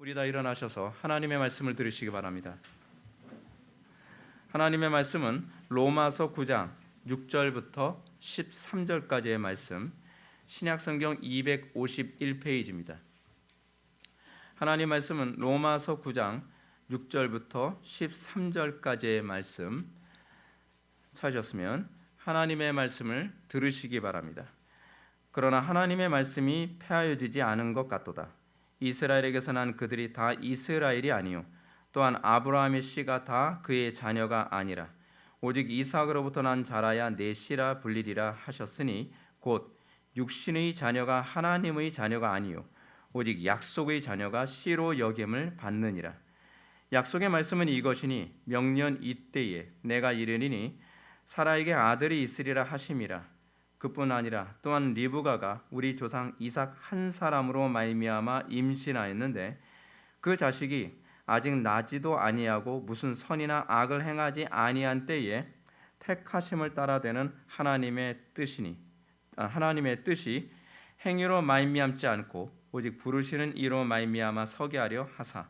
우리 다 일어나셔서 하나님의 말씀을 들으시기 바랍니다. 하나님의 말씀은 로마서 9장 6절부터 13절까지의 말씀, 신약성경 251페이지입니다. 하나님의 말씀은 로마서 9장 6절부터 13절까지의 말씀 찾으셨으면 하나님의 말씀을 들으시기 바랍니다. 그러나 하나님의 말씀이 폐하여지지 않은 것 같도다. 이스라엘에게서 난 그들이 다 이스라엘이 아니요 또한 아브라함의 씨가 다 그의 자녀가 아니라 오직 이삭으로부터 난 자라야 내 씨라 불리리라 하셨으니 곧 육신의 자녀가 하나님의 자녀가 아니요 오직 약속의 자녀가 씨로 여김을 받느니라. 약속의 말씀은 이것이니 명년 이때에 내가 이르리니 사라에게 아들이 있으리라 하심이라. 그뿐 아니라 또한 리브가가 우리 조상 이삭 한 사람으로 말미암아 임신하였는데 그 자식이 아직 나지도 아니하고 무슨 선이나 악을 행하지 아니한 때에 택하심을 따라 되는 하나님의 뜻이 행위로 말미암지 않고 오직 부르시는 이로 말미암아 서게 하려 하사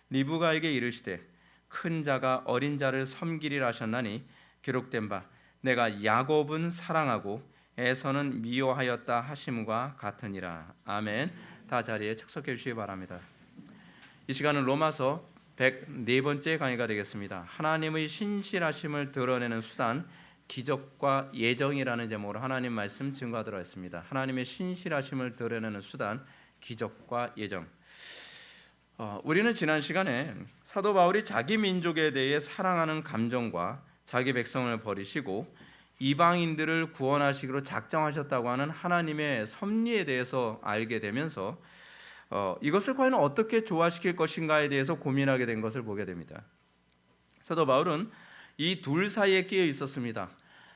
리브가에게 이르시되 큰 자가 어린 자를 섬기리라 하셨나니 기록된 바 내가 야곱은 사랑하고 에서는 미워하였다 하심과 같으니라. 아멘. 다 자리에 착석해 주시기 바랍니다. 이 시간은 로마서 104번째 강의가 되겠습니다. 하나님의 신실하심을 드러내는 수단, 기적과 예정이라는 제목으로 하나님 말씀 증거하도록 하겠습니다. 하나님의 신실하심을 드러내는 수단, 기적과 예정. 우리는 지난 시간에 사도 바울이 자기 민족에 대해 사랑하는 감정과 자기 백성을 버리시고 이방인들을 구원하시기로 작정하셨다고 하는 하나님의 섭리에 대해서 알게 되면서 이것을 과연 어떻게 조화시킬 것인가에 대해서 고민하게 된 것을 보게 됩니다. 사도 바울은 이 둘 사이에 끼어 있었습니다.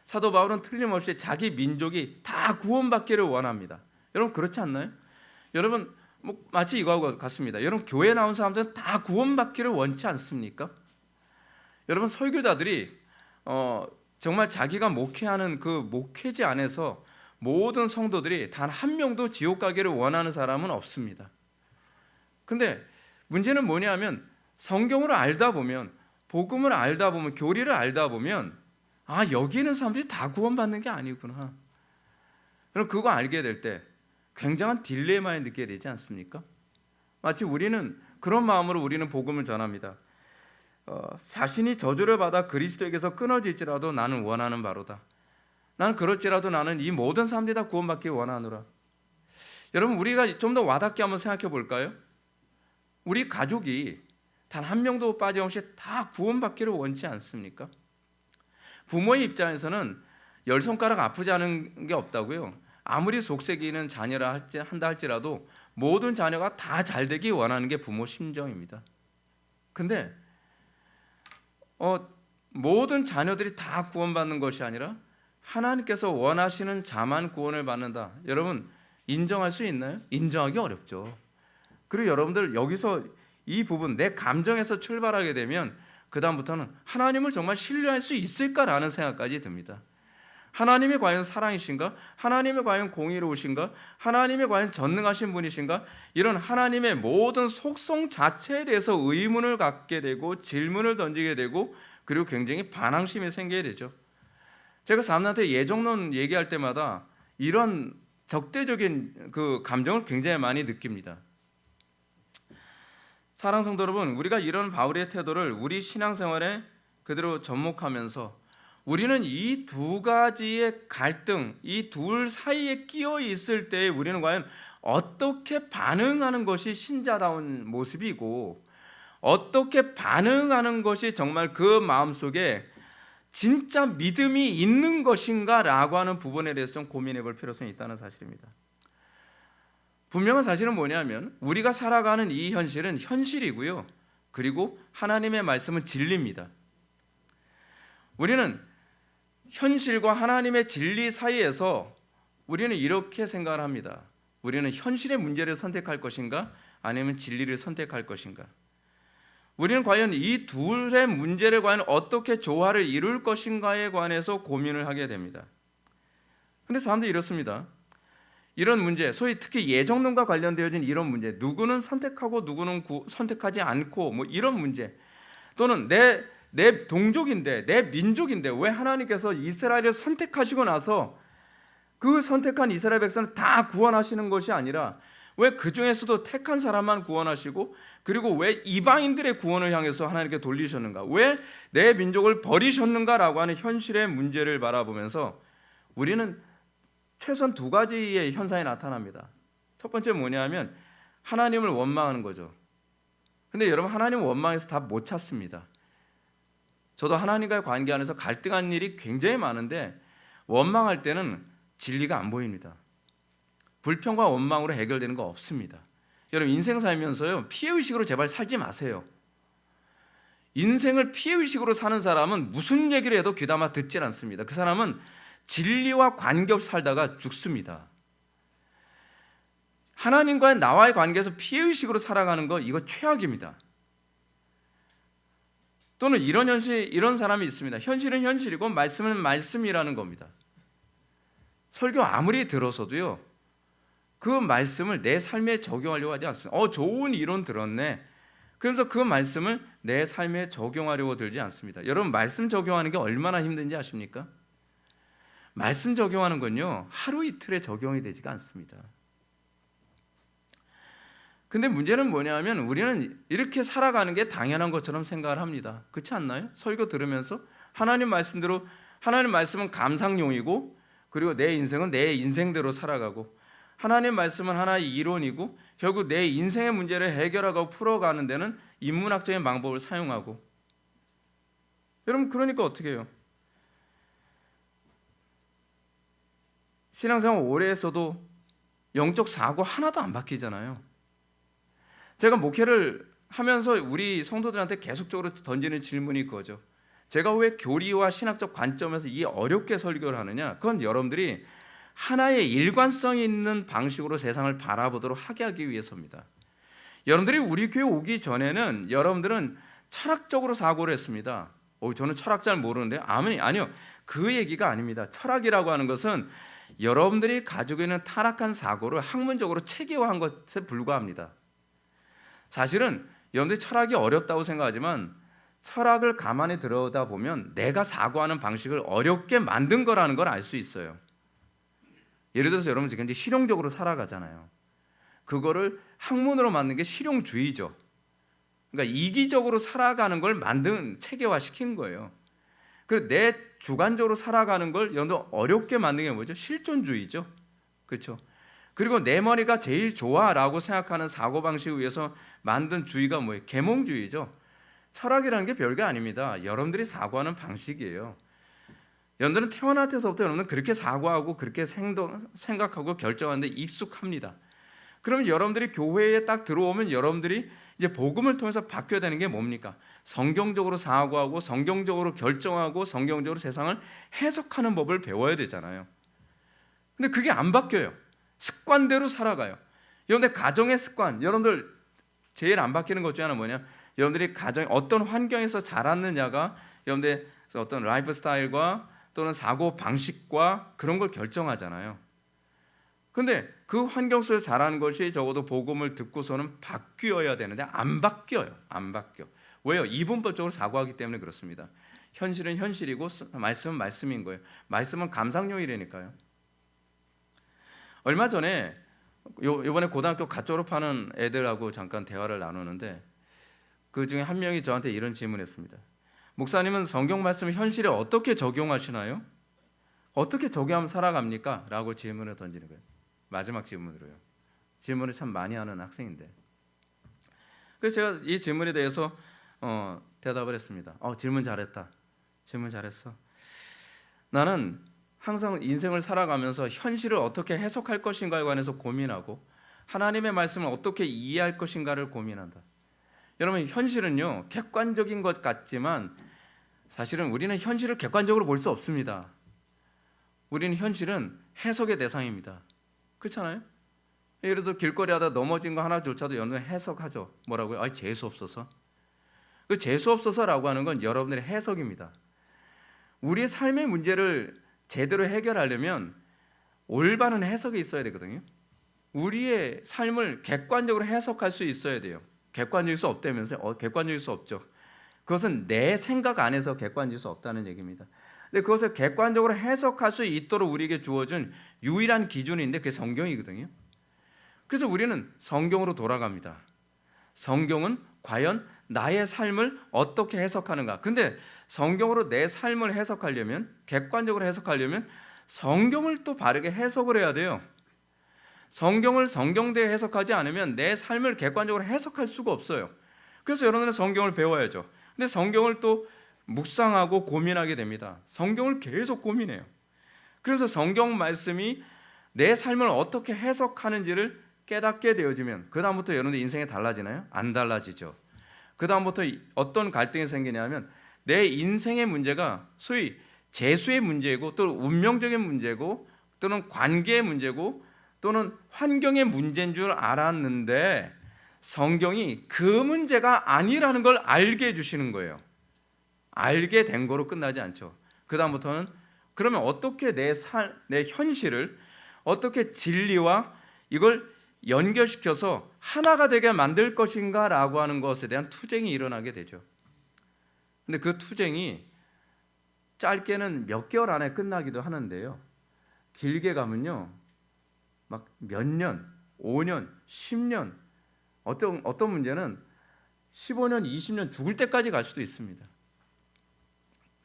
사도 바울은 틀림없이 자기 민족이 다 구원받기를 원합니다. 여러분 그렇지 않나요? 여러분 마치 이거하고 같습니다. 여러분 교회 나온 사람들은 다 구원받기를 원치 않습니까? 여러분 설교자들이 정말 자기가 목회하는 그 목회지 안에서 모든 성도들이 단 한 명도 지옥 가기를 원하는 사람은 없습니다. 근데 문제는 뭐냐면 성경을 알다 보면, 복음을 알다 보면, 교리를 알다 보면 여기 있는 사람들이 다 구원받는 게 아니구나. 그럼 그거 알게 될 때 굉장한 딜레마에 느끼게 되지 않습니까? 마치 우리는 그런 마음으로 우리는 복음을 전합니다. 자신이 저주를 받아 그리스도에게서 끊어질지라도 나는 원하는 바로다. 나는 그럴지라도 나는 이 모든 사람들이 다 구원받기 원하노라. 여러분 우리가 좀 더 와닿게 한번 생각해 볼까요? 우리 가족이 단 한 명도 빠짐없이 다 구원받기를 원치 않습니까? 부모의 입장에서는 열 손가락 아프지 않은 게 없다고요. 아무리 속색이는 자녀라 한다 할지라도 모든 자녀가 다 잘 되기 원하는 게 부모 심정입니다. 근데 모든 자녀들이 다 구원받는 것이 아니라 하나님께서 원하시는 자만 구원을 받는다. 여러분 인정할 수 있나요? 인정하기 어렵죠. 그리고 여러분들 여기서 이 부분 내 감정에서 출발하게 되면 그 다음부터는 하나님을 정말 신뢰할 수 있을까라는 생각까지 듭니다. 하나님이 과연 사랑이신가? 하나님이 과연 공의로우신가? 하나님이 과연 전능하신 분이신가? 이런 하나님의 모든 속성 자체에 대해서 의문을 갖게 되고 질문을 던지게 되고 그리고 굉장히 반항심이 생기게 되죠. 제가 사람들한테 예정론 얘기할 때마다 이런 적대적인 그 감정을 굉장히 많이 느낍니다. 사랑 성도 여러분, 우리가 이런 바울의 태도를 우리 신앙생활에 그대로 접목하면서 우리는 이 두 가지의 갈등, 이 둘 사이에 끼어 있을 때 우리는 과연 어떻게 반응하는 것이 신자다운 모습이고 어떻게 반응하는 것이 정말 그 마음속에 진짜 믿음이 있는 것인가 라고 하는 부분에 대해서 좀 고민해 볼 필요성이 있다는 사실입니다. 분명한 사실은 뭐냐면 우리가 살아가는 이 현실은 현실이고요. 그리고 하나님의 말씀은 진리입니다. 우리는 현실과 하나님의 진리 사이에서 우리는 이렇게 생각을 합니다. 우리는 현실의 문제를 선택할 것인가 아니면 진리를 선택할 것인가. 우리는 과연 이 둘의 문제를 과연 어떻게 조화를 이룰 것인가에 관해서 고민을 하게 됩니다. 그런데 사람들이 이렇습니다. 이런 문제, 소위 특히 예정론과 관련되어진 이런 문제, 누구는 선택하고 누구는 선택하지 않고 뭐 이런 문제, 또는 내 동족인데 내 민족인데 왜 하나님께서 이스라엘을 선택하시고 나서 그 선택한 이스라엘 백성을 다 구원하시는 것이 아니라 왜 그 중에서도 택한 사람만 구원하시고 그리고 왜 이방인들의 구원을 향해서 하나님께 돌리셨는가, 왜 내 민족을 버리셨는가라고 하는 현실의 문제를 바라보면서 우리는 최소한 두 가지의 현상이 나타납니다. 첫 번째 뭐냐면 하나님을 원망하는 거죠. 근데 여러분, 하나님을 원망해서 답 못 찾습니다. 저도 하나님과의 관계 안에서 갈등한 일이 굉장히 많은데 원망할 때는 진리가 안 보입니다. 불평과 원망으로 해결되는 거 없습니다. 여러분, 인생 살면서요, 피해의식으로 제발 살지 마세요. 인생을 피해의식으로 사는 사람은 무슨 얘기를 해도 귀담아 듣질 않습니다. 그 사람은 진리와 관계없이 살다가 죽습니다. 하나님과의 나와의 관계에서 피해의식으로 살아가는 거, 이거 최악입니다. 또는 이런 사람이 있습니다. 현실은 현실이고 말씀은 말씀이라는 겁니다. 설교 아무리 들어서도요, 그 말씀을 내 삶에 적용하려고 하지 않습니다. 좋은 이론 들었네, 그러면서 그 말씀을 내 삶에 적용하려고 들지 않습니다. 여러분, 말씀 적용하는 게 얼마나 힘든지 아십니까? 말씀 적용하는 건요, 하루 이틀에 적용이 되지가 않습니다. 근데 문제는 뭐냐면 우리는 이렇게 살아가는 게 당연한 것처럼 생각을 합니다. 그렇지 않나요? 설교 들으면서 하나님 말씀대로, 하나님 말씀은 감상용이고 그리고 내 인생은 내 인생대로 살아가고, 하나님 말씀은 하나의 이론이고 결국 내 인생의 문제를 해결하고 풀어가는 데는 인문학적인 방법을 사용하고. 여러분, 그러니까 어떻게 해요? 신앙생활 오래 했어도 영적 사고 하나도 안 바뀌잖아요. 제가 목회를 하면서 우리 성도들한테 계속적으로 던지는 질문이 그거죠. 제가 왜 교리와 신학적 관점에서 이 어렵게 설교를 하느냐? 그건 여러분들이 하나의 일관성 있는 방식으로 세상을 바라보도록 하기 위해서입니다. 여러분들이 우리 교회 오기 전에는 여러분들은 철학적으로 사고를 했습니다. 저는 철학 잘 모르는데. 아니요, 그 얘기가 아닙니다. 철학이라고 하는 것은 여러분들이 가지고 있는 타락한 사고를 학문적으로 체계화한 것에 불과합니다. 사실은 여러분들이 철학이 어렵다고 생각하지만 철학을 가만히 들여다보면 내가 사고하는 방식을 어렵게 만든 거라는 걸 알 수 있어요. 예를 들어서 여러분 지금 이제 실용적으로 살아가잖아요. 그거를 학문으로 만든 게 실용주의죠. 그러니까 이기적으로 살아가는 걸 만든, 체계화시킨 거예요. 그리고 내 주관적으로 살아가는 걸 여러분들 어렵게 만든 게 뭐죠? 실존주의죠. 그렇죠? 그리고 내 머리가 제일 좋아라고 생각하는 사고방식을 위해서 만든 주의가 뭐예요? 계몽주의죠. 철학이라는 게 별게 아닙니다. 여러분들이 사고하는 방식이에요. 여러분들은 태어날 때서부터 여러분은 그렇게 사고하고 그렇게 생각하고 결정하는데 익숙합니다. 그러면 여러분들이 교회에 딱 들어오면 여러분들이 이제 복음을 통해서 바뀌어야 되는 게 뭡니까? 성경적으로 사고하고 성경적으로 결정하고 성경적으로 세상을 해석하는 법을 배워야 되잖아요. 근데 그게 안 바뀌어요. 습관대로 살아가요. 여러분들 가정의 습관, 여러분들 제일 안 바뀌는 것 중에 하나는 뭐냐? 여러분들이 가정에 어떤 환경에서 자랐느냐가 여러분들의 어떤 라이프 스타일과 또는 사고 방식과 그런 걸 결정하잖아요. 근데 그 환경 속에서 자라는 것이 적어도 복음을 듣고서는 바뀌어야 되는데 안 바뀌어요. 안 바뀌어. 왜요? 이분법적으로 사고하기 때문에 그렇습니다. 현실은 현실이고 말씀은 말씀인 거예요. 말씀은 감상용이라니까요. 얼마 전에 이번에 고등학교 갓 졸업하는 애들하고 잠깐 대화를 나누는데 그 중에 한 명이 저한테 이런 질문했습니다. 목사님은 성경 말씀을 현실에 어떻게 적용하시나요? 어떻게 적용하면 살아갑니까? 라고 질문을 던지는 거예요. 마지막 질문으로요. 질문을 참 많이 하는 학생인데, 그래서 제가 이 질문에 대해서 대답을 했습니다. 질문 잘했다. 질문 잘했어. 나는 항상 인생을 살아가면서 현실을 어떻게 해석할 것인가에 관해서 고민하고 하나님의 말씀을 어떻게 이해할 것인가를 고민한다. 여러분, 현실은요 객관적인 것 같지만 사실은 우리는 현실을 객관적으로 볼 수 없습니다. 우리는 현실은 해석의 대상입니다. 그렇잖아요? 예를 들어 길거리 하다 넘어진 거 하나조차도 여러분 해석하죠. 뭐라고요? 재수 없어서. 그 재수 없어서라고 하는 건 여러분들의 해석입니다. 우리의 삶의 문제를 제대로 해결하려면 올바른 해석이 있어야 되거든요. 우리의 삶을 객관적으로 해석할 수 있어야 돼요. 객관적일 수 없다면서요? 객관적일 수 없죠. 그것은 내 생각 안에서 객관적일 수 없다는 얘기입니다. 근데 그것을 객관적으로 해석할 수 있도록 우리에게 주어진 유일한 기준인데 그게 성경이거든요. 그래서 우리는 성경으로 돌아갑니다. 성경은 과연 나의 삶을 어떻게 해석하는가? 근데 성경으로 내 삶을 해석하려면, 객관적으로 해석하려면 성경을 또 바르게 해석을 해야 돼요. 성경을 성경대로 해석하지 않으면 내 삶을 객관적으로 해석할 수가 없어요. 그래서 여러분은 성경을 배워야죠. 근데 성경을 또 묵상하고 고민하게 됩니다. 성경을 계속 고민해요. 그래서 성경 말씀이 내 삶을 어떻게 해석하는지를 깨닫게 되어지면 그 다음부터 여러분들 인생이 달라지나요? 안 달라지죠. 그 다음부터 어떤 갈등이 생기냐면 내 인생의 문제가 소위 재수의 문제고 또 운명적인 문제고 또는 관계의 문제고 또는 환경의 문제인 줄 알았는데 성경이 그 문제가 아니라는 걸 알게 해주시는 거예요. 알게 된 거로 끝나지 않죠. 그 다음부터는 그러면 어떻게 내 현실을 어떻게 진리와 이걸 연결시켜서 하나가 되게 만들 것인가 라고 하는 것에 대한 투쟁이 일어나게 되죠. 근데 그 투쟁이 짧게는 몇 개월 안에 끝나기도 하는데요, 길게 가면요 막 몇 년, 5년, 10년, 어떤 문제는 15년, 20년 죽을 때까지 갈 수도 있습니다.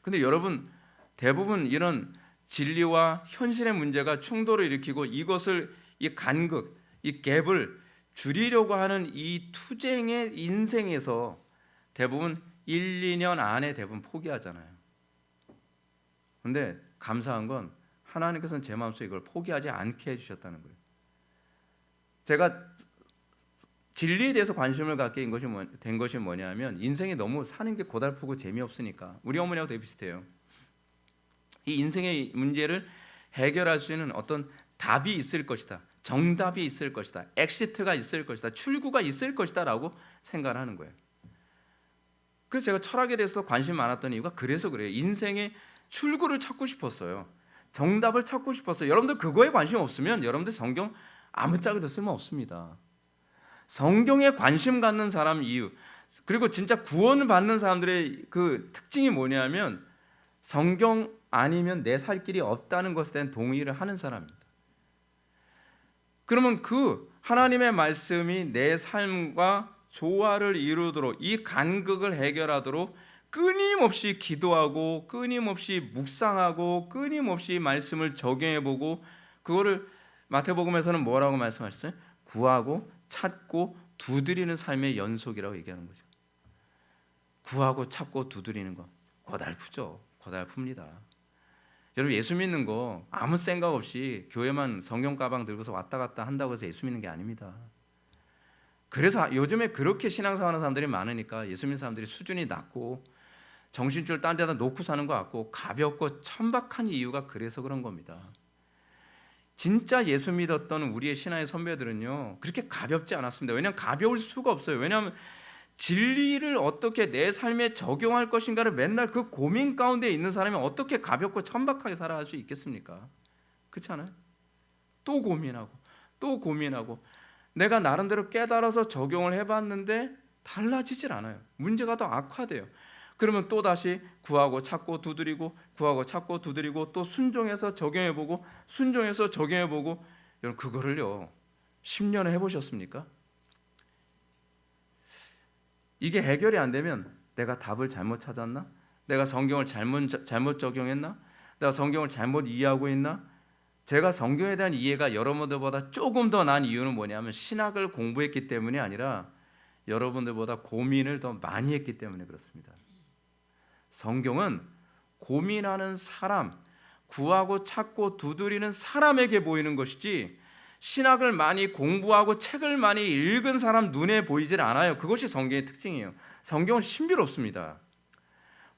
근데 여러분, 대부분 이런 진리와 현실의 문제가 충돌을 일으키고 이것을 이 간극, 이 갭을 줄이려고 하는 이 투쟁의 인생에서 대부분 1, 2년 안에 대부분 포기하잖아요. 근데 감사한 건 하나님께서는 제 마음속에 이걸 포기하지 않게 해주셨다는 거예요. 제가 진리에 대해서 관심을 갖게 된 것이 뭐냐면 인생이 너무 사는 게 고달프고 재미없으니까. 우리 어머니하고 되게 비슷해요. 이 인생의 문제를 해결할 수 있는 어떤 답이 있을 것이다, 정답이 있을 것이다, 엑시트가 있을 것이다, 출구가 있을 것이다 라고 생각을 하는 거예요. 그래서 제가 철학에 대해서도 관심이 많았던 이유가 그래서 그래요. 인생의 출구를 찾고 싶었어요. 정답을 찾고 싶었어요. 여러분들 그거에 관심 없으면 여러분들 성경 아무짝에도 쓸모없습니다. 성경에 관심 갖는 사람 이유, 그리고 진짜 구원을 받는 사람들의 그 특징이 뭐냐면 성경 아니면 내 살 길이 없다는 것에 대한 동의를 하는 사람입니다. 그러면 그 하나님의 말씀이 내 삶과 조화를 이루도록, 이 간극을 해결하도록 끊임없이 기도하고 끊임없이 묵상하고 끊임없이 말씀을 적용해보고, 그거를 마태복음에서는 뭐라고 말씀하셨어요? 구하고 찾고 두드리는 삶의 연속이라고 얘기하는 거죠. 구하고 찾고 두드리는 거 고달프죠. 고달픕니다. 여러분, 예수 믿는 거 아무 생각 없이 교회만 성경 가방 들고서 왔다 갔다 한다고 해서 예수 믿는 게 아닙니다. 그래서 요즘에 그렇게 신앙생활하는 사람들이 많으니까 예수 믿는 사람들이 수준이 낮고 정신줄 딴 데다 놓고 사는 것 같고 가볍고 천박한 이유가 그래서 그런 겁니다. 진짜 예수 믿었던 우리의 신앙의 선배들은요 그렇게 가볍지 않았습니다. 왜냐하면 가벼울 수가 없어요. 왜냐하면 진리를 어떻게 내 삶에 적용할 것인가를 맨날 그 고민 가운데 있는 사람이 어떻게 가볍고 천박하게 살아갈 수 있겠습니까? 그렇지 않아요? 또 고민하고 또 고민하고 내가 나름대로 깨달아서 적용을 해봤는데 달라지질 않아요. 문제가 더 악화돼요. 그러면 또 다시 구하고 찾고 두드리고 구하고 찾고 두드리고 또 순종해서 적용해보고 순종해서 적용해보고. 여러분, 그거를요 10년을 해보셨습니까? 이게 해결이 안 되면 내가 답을 잘못 찾았나? 내가 성경을 잘못 적용했나? 내가 성경을 잘못 이해하고 있나? 제가 성경에 대한 이해가 여러분들보다 조금 더 난 이유는 뭐냐면 신학을 공부했기 때문이 아니라 여러분들보다 고민을 더 많이 했기 때문에 그렇습니다. 성경은 고민하는 사람, 구하고 찾고 두드리는 사람에게 보이는 것이지 신학을 많이 공부하고 책을 많이 읽은 사람 눈에 보이질 않아요. 그것이 성경의 특징이에요. 성경은 신비롭습니다.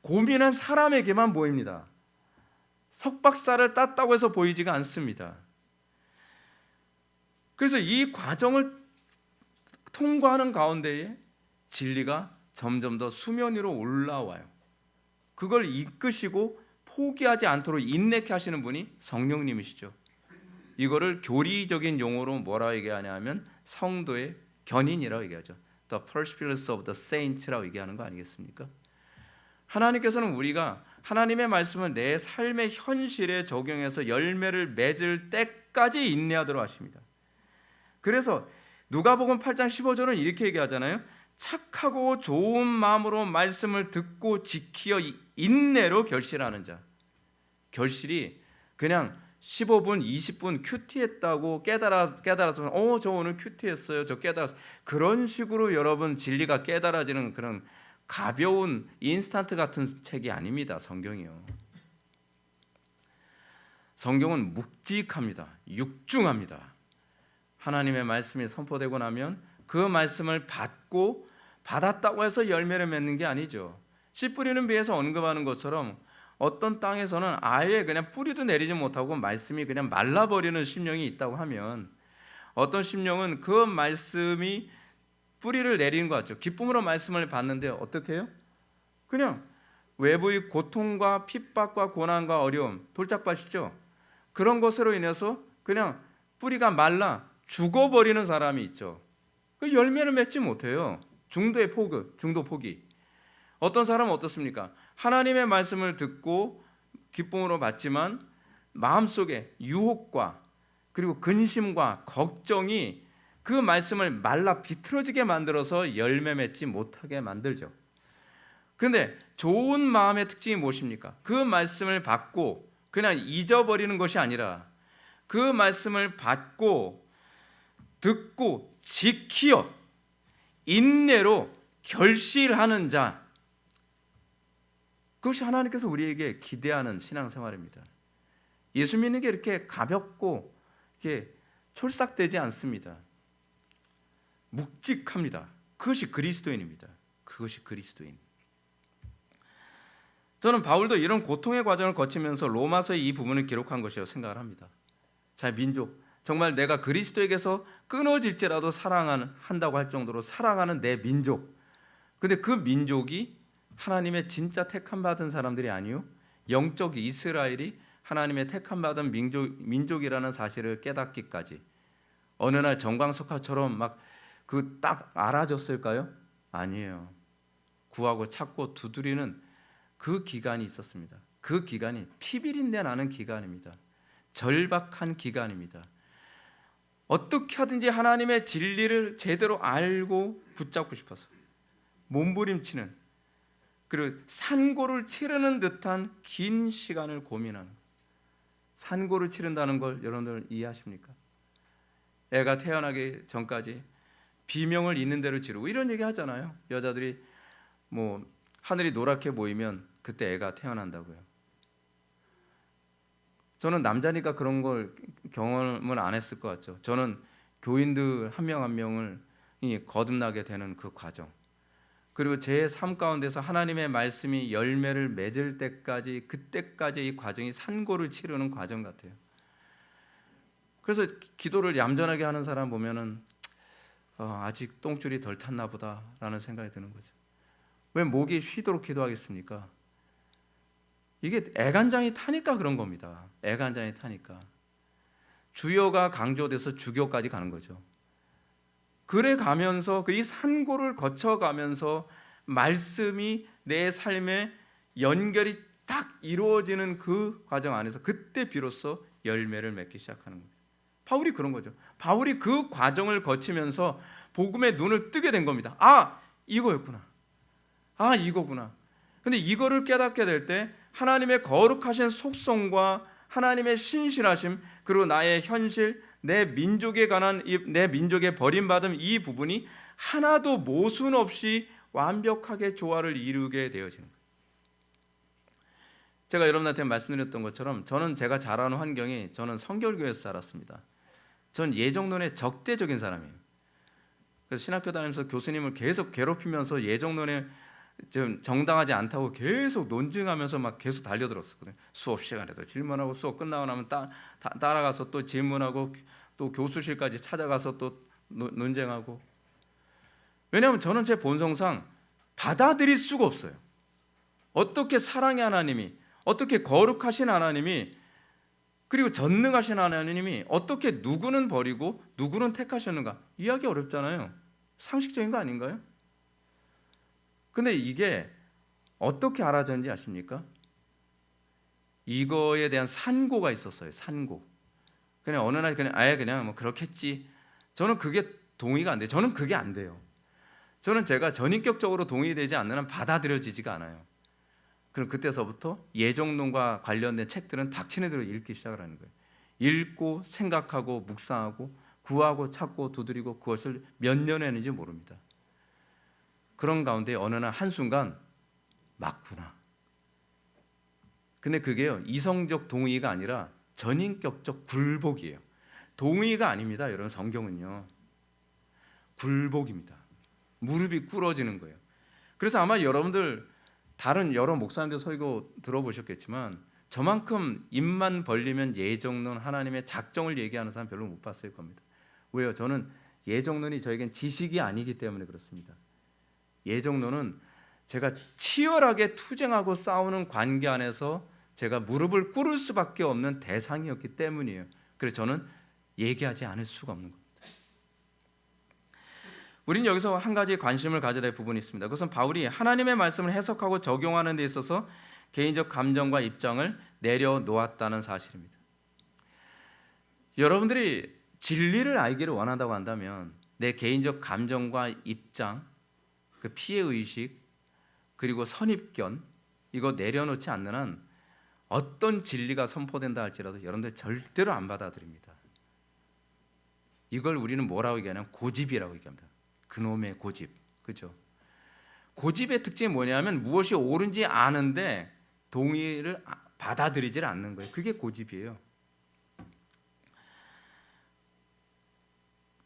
고민한 사람에게만 보입니다. 석박사를 땄다고 해서 보이지가 않습니다. 그래서 이 과정을 통과하는 가운데에 진리가 점점 더 수면 위로 올라와요. 그걸 이끄시고 포기하지 않도록 인내케 하시는 분이 성령님이시죠. 이거를 교리적인 용어로 뭐라 얘기하냐면 성도의 견인이라고 얘기하죠. The perseverance of the saints라고 얘기하는 거 아니겠습니까? 하나님께서는 우리가 하나님의 말씀을 내 삶의 현실에 적용해서 열매를 맺을 때까지 인내하도록 하십니다. 그래서 누가복음 8장 15절은 이렇게 얘기하잖아요. 착하고 좋은 마음으로 말씀을 듣고 지키어 인내로 결실하는 자. 결실이 그냥 15분, 20분 큐티했다고 깨달아서 저 오늘 큐티했어요. 저 깨달았어요. 그런 식으로 여러분 진리가 깨달아지는 그런 가벼운 인스턴트 같은 책이 아닙니다. 성경이요. 성경은 묵직합니다. 육중합니다. 하나님의 말씀이 선포되고 나면 그 말씀을 받았다고 해서 열매를 맺는 게 아니죠. 씨 뿌리는 비에서 언급하는 것처럼 어떤 땅에서는 아예 그냥 뿌리도 내리지 못하고 말씀이 그냥 말라버리는 심령이 있다고 하면, 어떤 심령은 그 말씀이 뿌리를 내리는 것 같죠. 기쁨으로 말씀을 받는데 어떻게 해요? 그냥 외부의 고통과 핍박과 고난과 어려움, 돌짝밭이죠. 그런 것으로 인해서 그냥 뿌리가 말라 죽어버리는 사람이 있죠. 그 열매를 맺지 못해요. 중도 포기. 어떤 사람은 어떻습니까? 하나님의 말씀을 듣고 기쁨으로 받지만 마음속에 유혹과 그리고 근심과 걱정이 그 말씀을 말라 비틀어지게 만들어서 열매 맺지 못하게 만들죠. 그런데 좋은 마음의 특징이 무엇입니까? 그 말씀을 받고 그냥 잊어버리는 것이 아니라 그 말씀을 받고 듣고 지키어 인내로 결실하는 자, 그것이 하나님께서 우리에게 기대하는 신앙생활입니다. 예수 믿는 게 이렇게 가볍고 이렇게 촐싹되지 않습니다. 묵직합니다. 그것이 그리스도인입니다. 그것이 그리스도인. 저는 바울도 이런 고통의 과정을 거치면서 로마서의 이 부분을 기록한 것이라고 생각을 합니다. 자, 민족, 정말 내가 그리스도에게서 끊어질지라도 사랑한다고 할 정도로 사랑하는 내 민족, 근데 그 민족이 하나님의 진짜 택함 받은 사람들이 아니요, 영적 이스라엘이 하나님의 택함 받은 민족이라는 사실을 깨닫기까지 어느 날 정광석화처럼 막 그 딱 알아졌을까요? 아니에요. 구하고 찾고 두드리는 그 기간이 있었습니다. 그 기간이 피비린내 나는 기간입니다. 절박한 기간입니다. 어떻게 하든지 하나님의 진리를 제대로 알고 붙잡고 싶어서 몸부림치는, 그리고 산고를 치르는 듯한 긴 시간을 고민하는, 산고를 치른다는 걸 여러분들 이해하십니까? 애가 태어나기 전까지 비명을 있는 대로 지르고 이런 얘기 하잖아요. 여자들이 뭐 하늘이 노랗게 보이면 그때 애가 태어난다고요. 저는 남자니까 그런 걸 경험을 안 했을 것 같죠. 저는 교인들 한 명 한 명을 거듭나게 되는 그 과정, 그리고 제 삶 가운데서 하나님의 말씀이 열매를 맺을 때까지, 그때까지 이 과정이 산고를 치르는 과정 같아요. 그래서 기도를 얌전하게 하는 사람 보면은 아직 똥줄이 덜 탔나 보다라는 생각이 드는 거죠. 왜 목이 쉬도록 기도하겠습니까? 이게 애간장이 타니까 그런 겁니다. 애간장이 타니까. 주여가 강조돼서 주교까지 가는 거죠. 그래 가면서 이 산고를 거쳐가면서 말씀이 내 삶에 연결이 딱 이루어지는 그 과정 안에서 그때 비로소 열매를 맺기 시작하는 겁니다. 바울이 그런 거죠. 바울이 그 과정을 거치면서 복음에 눈을 뜨게 된 겁니다. 아, 이거였구나. 아, 이거구나. 근데 이거를 깨닫게 될 때 하나님의 거룩하신 속성과 하나님의 신실하심, 그리고 나의 현실, 내 민족에 관한 내 민족의 버림받음, 이 부분이 하나도 모순 없이 완벽하게 조화를 이루게 되어지는 거예요. 제가 여러분한테 말씀드렸던 것처럼 저는 제가 자라는 환경이, 저는 성결교회에서 자랐습니다. 전 예정론의 적대적인 사람이에요. 그래서 신학교 다니면서 교수님을 계속 괴롭히면서 예정론에 지금 정당하지 않다고 계속 논증하면서 막 계속 달려들었었거든요. 수업 시간에도 질문하고 수업 끝나고 나면 따라가서 또 질문하고 또 교수실까지 찾아가서 또 논쟁하고. 왜냐하면 저는 제 본성상 받아들일 수가 없어요. 어떻게 사랑의 하나님이, 어떻게 거룩하신 하나님이 그리고 전능하신 하나님이 어떻게 누구는 버리고 누구는 택하셨는가? 이해하기 어렵잖아요. 상식적인 거 아닌가요? 근데 이게 어떻게 알아졌는지 아십니까? 이거에 대한 산고가 있었어요. 산고. 그냥 어느 날 그냥 뭐 그렇겠지. 저는 그게 동의가 안 돼요. 저는 그게 안 돼요. 저는 제가 전인격적으로 동의되지 않는 한 받아들여지지가 않아요. 그럼 그때서부터 예정론과 관련된 책들은 닥치는 대로 읽기 시작을 하는 거예요. 읽고 생각하고 묵상하고 구하고 찾고 두드리고 그것을 몇 년 했는지 모릅니다. 그런 가운데 어느 날 한순간 맞구나. 근데 그게요, 이성적 동의가 아니라 전인격적 굴복이에요. 동의가 아닙니다. 여러분, 성경은요 굴복입니다. 무릎이 꿇어지는 거예요. 그래서 아마 여러분들 다른 여러 목사님들 설교 들어보셨겠지만 저만큼 입만 벌리면 예정론 하나님의 작정을 얘기하는 사람 별로 못 봤을 겁니다. 왜요? 저는 예정론이 저에겐 지식이 아니기 때문에 그렇습니다. 예정론은 제가 치열하게 투쟁하고 싸우는 관계 안에서 제가 무릎을 꿇을 수밖에 없는 대상이었기 때문이에요. 그래서 저는 얘기하지 않을 수가 없는 겁니다. 우리는 여기서 한 가지 관심을 가져야 될 부분이 있습니다. 그것은 바울이 하나님의 말씀을 해석하고 적용하는 데 있어서 개인적 감정과 입장을 내려놓았다는 사실입니다. 여러분들이 진리를 알기를 원한다고 한다면 내 개인적 감정과 입장, 그 피해의식, 그리고 선입견 이거 내려놓지 않는 한 어떤 진리가 선포된다 할지라도 여러분들 절대로 안 받아들입니다. 이걸 우리는 뭐라고 얘기하냐면 고집이라고 얘기합니다. 그놈의 고집, 그렇죠? 고집의 특징이 뭐냐면 무엇이 옳은지 아는데 동의를 받아들이질 않는 거예요. 그게 고집이에요.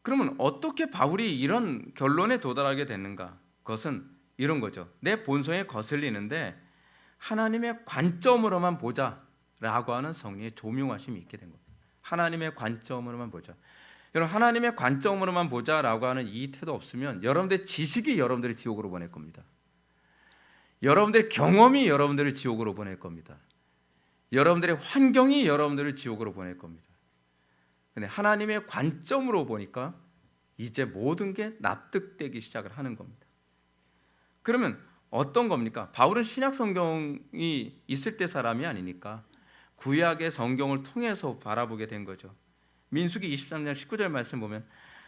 그러면 어떻게 바울이 이런 결론에 도달하게 됐는가? 그것은 이런 거죠. 내 본성에 거슬리는데 하나님의 관점으로만 보자라고 하는 성령의 조명하심이 있게 된 겁니다. 하나님의 관점으로만 보자. 여러분, 하나님의 관점으로만 보자라고 하는 이 태도 없으면 여러분들의 지식이 여러분들을 지옥으로 보낼 겁니다. 여러분들의 경험이 여러분들을 지옥으로 보낼 겁니다. 여러분들의 환경이 여러분들을 지옥으로 보낼 겁니다. 근데 하나님의 관점으로 보니까 이제 모든 게 납득되기 시작을 하는 겁니다. 그러면 어떤 겁니까? 바울은 신약 성경이 있을 때 사람이 아니니까 구약의 성경을 통해서 바라보게 된 거죠. 민수기 23장 19절 말씀 보면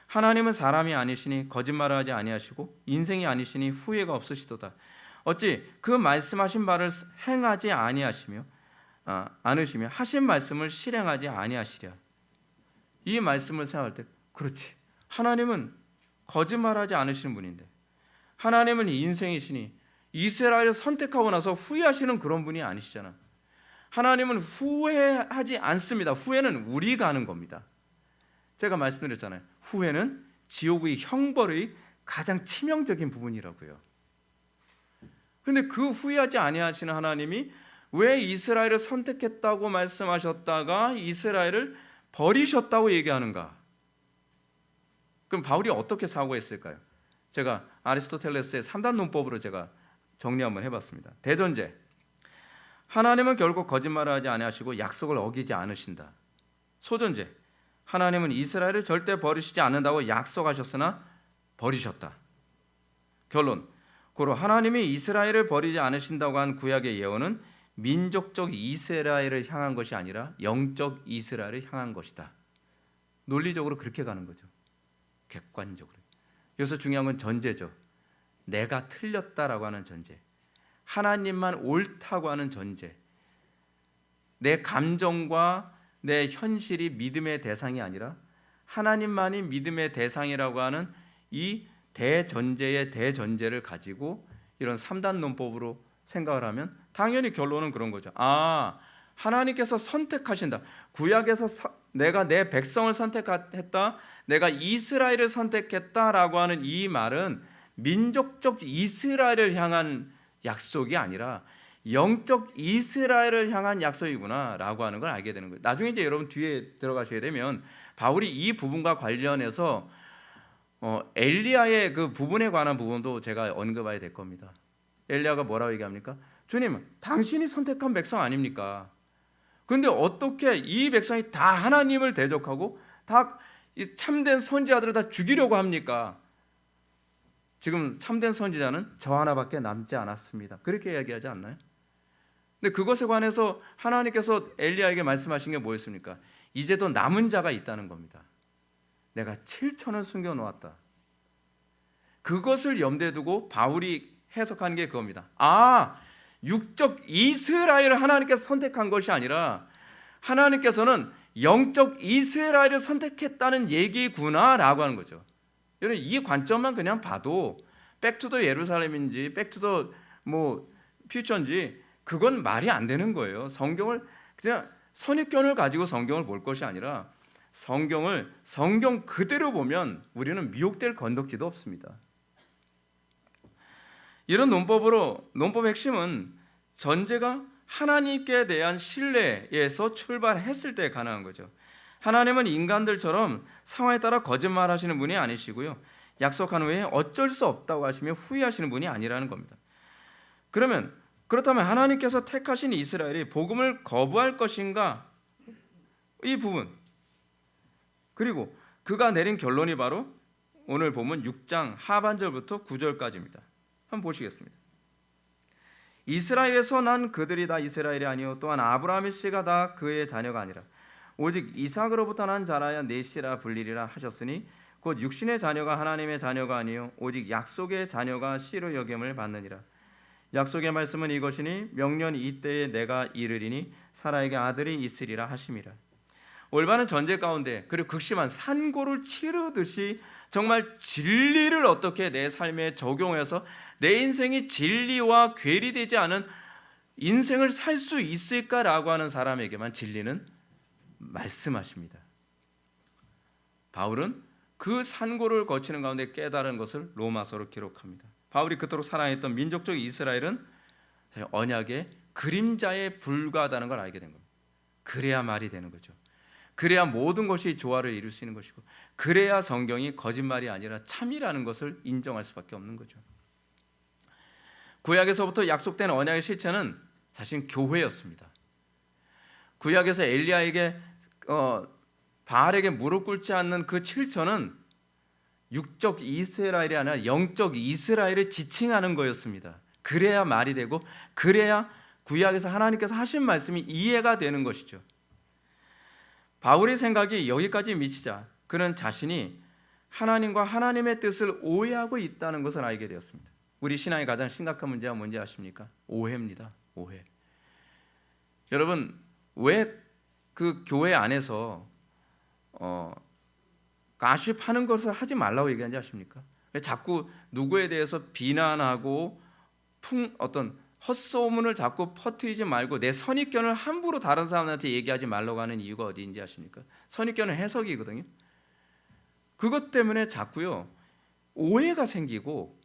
하나님은 사람이 아니시니 거짓말을 하지 아니하시고 인생이 아니시니 후회가 없으시도다. 어찌 그 말씀하신 바를 행하지 아니하시며 않으시며 하신 말씀을 실행하지 아니하시랴. 이 말씀을 생각할 때 그렇지, 하나님은 거짓말하지 않으시는 분인데 하나님은 인생이시니 이스라엘을 선택하고 나서 후회하시는 그런 분이 아니시잖아. 하나님은 후회하지 않습니다. 후회는 우리가 하는 겁니다. 제가 말씀드렸잖아요. 후회는 지옥의 형벌의 가장 치명적인 부분이라고요. 그런데 그 후회하지 아니하시는 하나님이 왜 이스라엘을 선택했다고 말씀하셨다가 이스라엘을 버리셨다고 얘기하는가? 그럼 바울이 어떻게 사고했을까요? 제가 아리스토텔레스의 3단 논법으로 제가 정리 한번 해봤습니다. 대전제, 하나님은 결국 거짓말을 하지 아니하시고 약속을 어기지 않으신다. 소전제, 하나님은 이스라엘을 절대 버리시지 않는다고 약속하셨으나 버리셨다. 결론, 고로 하나님이 이스라엘을 버리지 않으신다고 한 구약의 예언은 민족적 이스라엘을 향한 것이 아니라 영적 이스라엘을 향한 것이다. 논리적으로 그렇게 가는 거죠. 객관적으로. 여기서 중요한 건 전제죠. 내가 틀렸다라고 하는 전제, 하나님만 옳다고 하는 전제, 내 감정과 내 현실이 믿음의 대상이 아니라 하나님만이 믿음의 대상이라고 하는 이 대전제의 대전제를 가지고 이런 3단 논법으로 생각을 하면 당연히 결론은 그런 거죠. 하나님께서 선택하신다. 구약에서 내가 내 백성을 선택했다, 내가 이스라엘을 선택했다라고 하는 이 말은 민족적 이스라엘을 향한 약속이 아니라 영적 이스라엘을 향한 약속이구나라고 하는 걸 알게 되는 거예요. 나중에 이제 여러분 뒤에 들어가셔야 되면 바울이 이 부분과 관련해서 엘리야의 그 부분에 관한 부분도 제가 언급해야 될 겁니다. 엘리야가 뭐라고 얘기합니까? 주님, 당신이 선택한 백성 아닙니까? 근데 어떻게 이 백성이 다 하나님을 대적하고 다 이 참된 선지자들을 다 죽이려고 합니까? 지금 참된 선지자는 저 하나밖에 남지 않았습니다. 그렇게 이야기하지 않나요? 근데 그것에 관해서 하나님께서 엘리야에게 말씀하신 게 뭐였습니까? 이제도 남은 자가 있다는 겁니다. 내가 7천을 숨겨놓았다. 그것을 염두에 두고 바울이 해석한 게 그겁니다. 육적 이스라엘을 하나님께서 선택한 것이 아니라 하나님께서는 영적 이스라엘을 선택했다는 얘기구나라고 하는 거죠. 여러분, 이 관점만 그냥 봐도 백투더 예루살렘인지 백투더 퓨처인지 그건 말이 안 되는 거예요. 성경을 그냥 선입견을 가지고 성경을 볼 것이 아니라 성경 그대로 보면 우리는 미혹될 건덕지도 없습니다. 이런 논법의 핵심은 전제가 하나님께 대한 신뢰에서 출발했을 때 가능한 거죠. 하나님은 인간들처럼 상황에 따라 거짓말하시는 분이 아니시고요, 약속한 후에 어쩔 수 없다고 하시며 후회하시는 분이 아니라는 겁니다. 그렇다면 하나님께서 택하신 이스라엘이 복음을 거부할 것인가? 이 부분, 그리고 그가 내린 결론이 바로 오늘 보면 6장 하반절부터 9절까지입니다. 한번 보시겠습니다. 이스라엘에서 난 그들이 다 이스라엘이 아니요 또한 아브라함의 씨가 다 그의 자녀가 아니라 오직 이삭으로부터 난 자라야 내 씨라 불리리라 하셨으니 곧 육신의 자녀가 하나님의 자녀가 아니요 오직 약속의 자녀가 씨로 여김을 받느니라. 약속의 말씀은 이것이니 명년 이때에 내가 이르리니 사라에게 아들이 있으리라 하심이라. 올바른 전제 가운데 그리고 극심한 산고를 치르듯이 정말 진리를 어떻게 내 삶에 적용해서 내 인생이 진리와 괴리되지 않은 인생을 살 수 있을까라고 하는 사람에게만 진리는 말씀하십니다. 바울은 그 산고를 거치는 가운데 깨달은 것을 로마서로 기록합니다. 바울이 그토록 사랑했던 민족적 이스라엘은 언약의 그림자에 불과하다는 걸 알게 된 겁니다. 그래야 말이 되는 거죠. 그래야 모든 것이 조화를 이룰 수 있는 것이고, 그래야 성경이 거짓말이 아니라 참이라는 것을 인정할 수밖에 없는 거죠. 구약에서부터 약속된 언약의 실체는 사실 교회였습니다. 구약에서 엘리야에게 바알에게 무릎 꿇지 않는 그 7천은 육적 이스라엘이 아니라 영적 이스라엘을 지칭하는 거였습니다. 그래야 말이 되고, 그래야 구약에서 하나님께서 하신 말씀이 이해가 되는 것이죠. 바울의 생각이 여기까지 미치자 그는 자신이 하나님과 하나님의 뜻을 오해하고 있다는 것을 알게 되었습니다. 우리 신앙의 가장 심각한 문제가 뭔지 아십니까? 오해입니다. 오해. 여러분, 왜 그 교회 안에서 가십하는 것을 하지 말라고 얘기하는지 아십니까? 왜 자꾸 누구에 대해서 비난하고 어떤 헛소문을 자꾸 퍼뜨리지 말고 내 선입견을 함부로 다른 사람한테 얘기하지 말라고 하는 이유가 어디인지 아십니까? 선입견은 해석이거든요. 그것 때문에 자꾸요 오해가 생기고,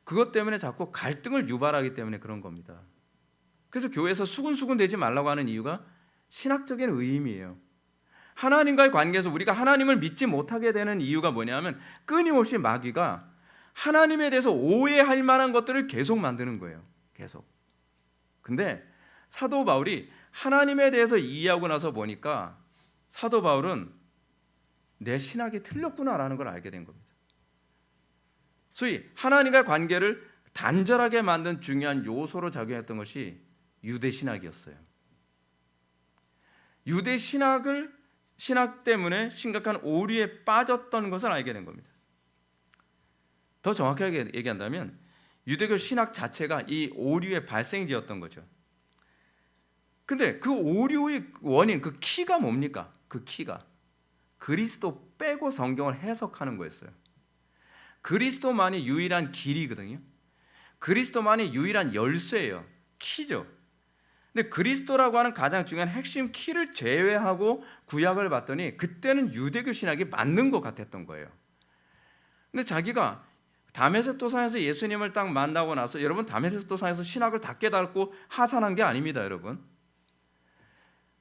그것 때문에 자꾸 갈등을 유발하기 때문에 그런 겁니다. 그래서 교회에서 수군수군 되지 말라고 하는 이유가 신학적인 의미예요. 하나님과의 관계에서 우리가 하나님을 믿지 못하게 되는 이유가 뭐냐면 끊임없이 마귀가 하나님에 대해서 오해할 만한 것들을 계속 만드는 거예요. 계속. 근데 사도 바울이 하나님에 대해서 이해하고 나서 보니까 사도 바울은 내 신학이 틀렸구나라는 걸 알게 된 겁니다. 소위 하나님과의 관계를 단절하게 만든 중요한 요소로 작용했던 것이 유대 신학이었어요. 유대 신학 때문에 심각한 오류에 빠졌던 것을 알게 된 겁니다. 더 정확하게 얘기한다면 유대교 신학 자체가 이 오류의 발생지였던 거죠. 근데 그 오류의 원인, 그 키가 뭡니까? 그 키가 그리스도 빼고 성경을 해석하는 거였어요. 그리스도만이 유일한 길이거든요. 그리스도만이 유일한 열쇠예요. 키죠. 근데 그리스도라고 하는 가장 중요한 핵심 키를 제외하고 구약을 봤더니 그때는 유대교 신학이 맞는 것 같았던 거예요. 근데 자기가 다메섹 도상에서 예수님을 딱 만나고 나서, 여러분 다메섹 도상에서 신학을 다 깨닫고 하산한 게 아닙니다. 여러분,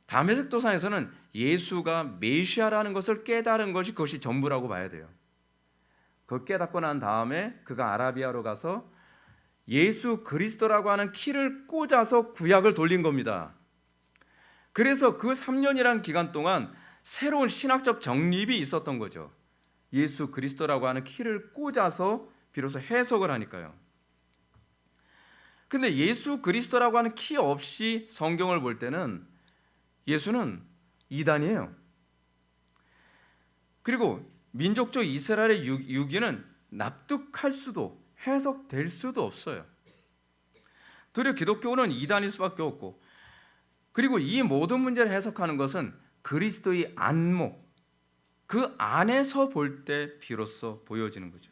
다메섹 도상에서는 예수가 메시아라는 것을 깨달은 것이 그것이 전부라고 봐야 돼요. 그걸 깨닫고 난 다음에 그가 아라비아로 가서 예수 그리스도라고 하는 키를 꽂아서 구약을 돌린 겁니다. 그래서 그 3년이란 기간 동안 새로운 신학적 정립이 있었던 거죠. 예수 그리스도라고 하는 키를 꽂아서 비로소 해석을 하니까요. 근데 예수 그리스도라고 하는 키 없이 성경을 볼 때는 예수는 이단이에요. 그리고 민족적 이스라엘의 유기는 납득할 수도 해석될 수도 없어요. 도리어 기독교는 이단일 수밖에 없고, 그리고 이 모든 문제를 해석하는 것은 그리스도의 안목, 그 안에서 볼 때 비로소 보여지는 거죠.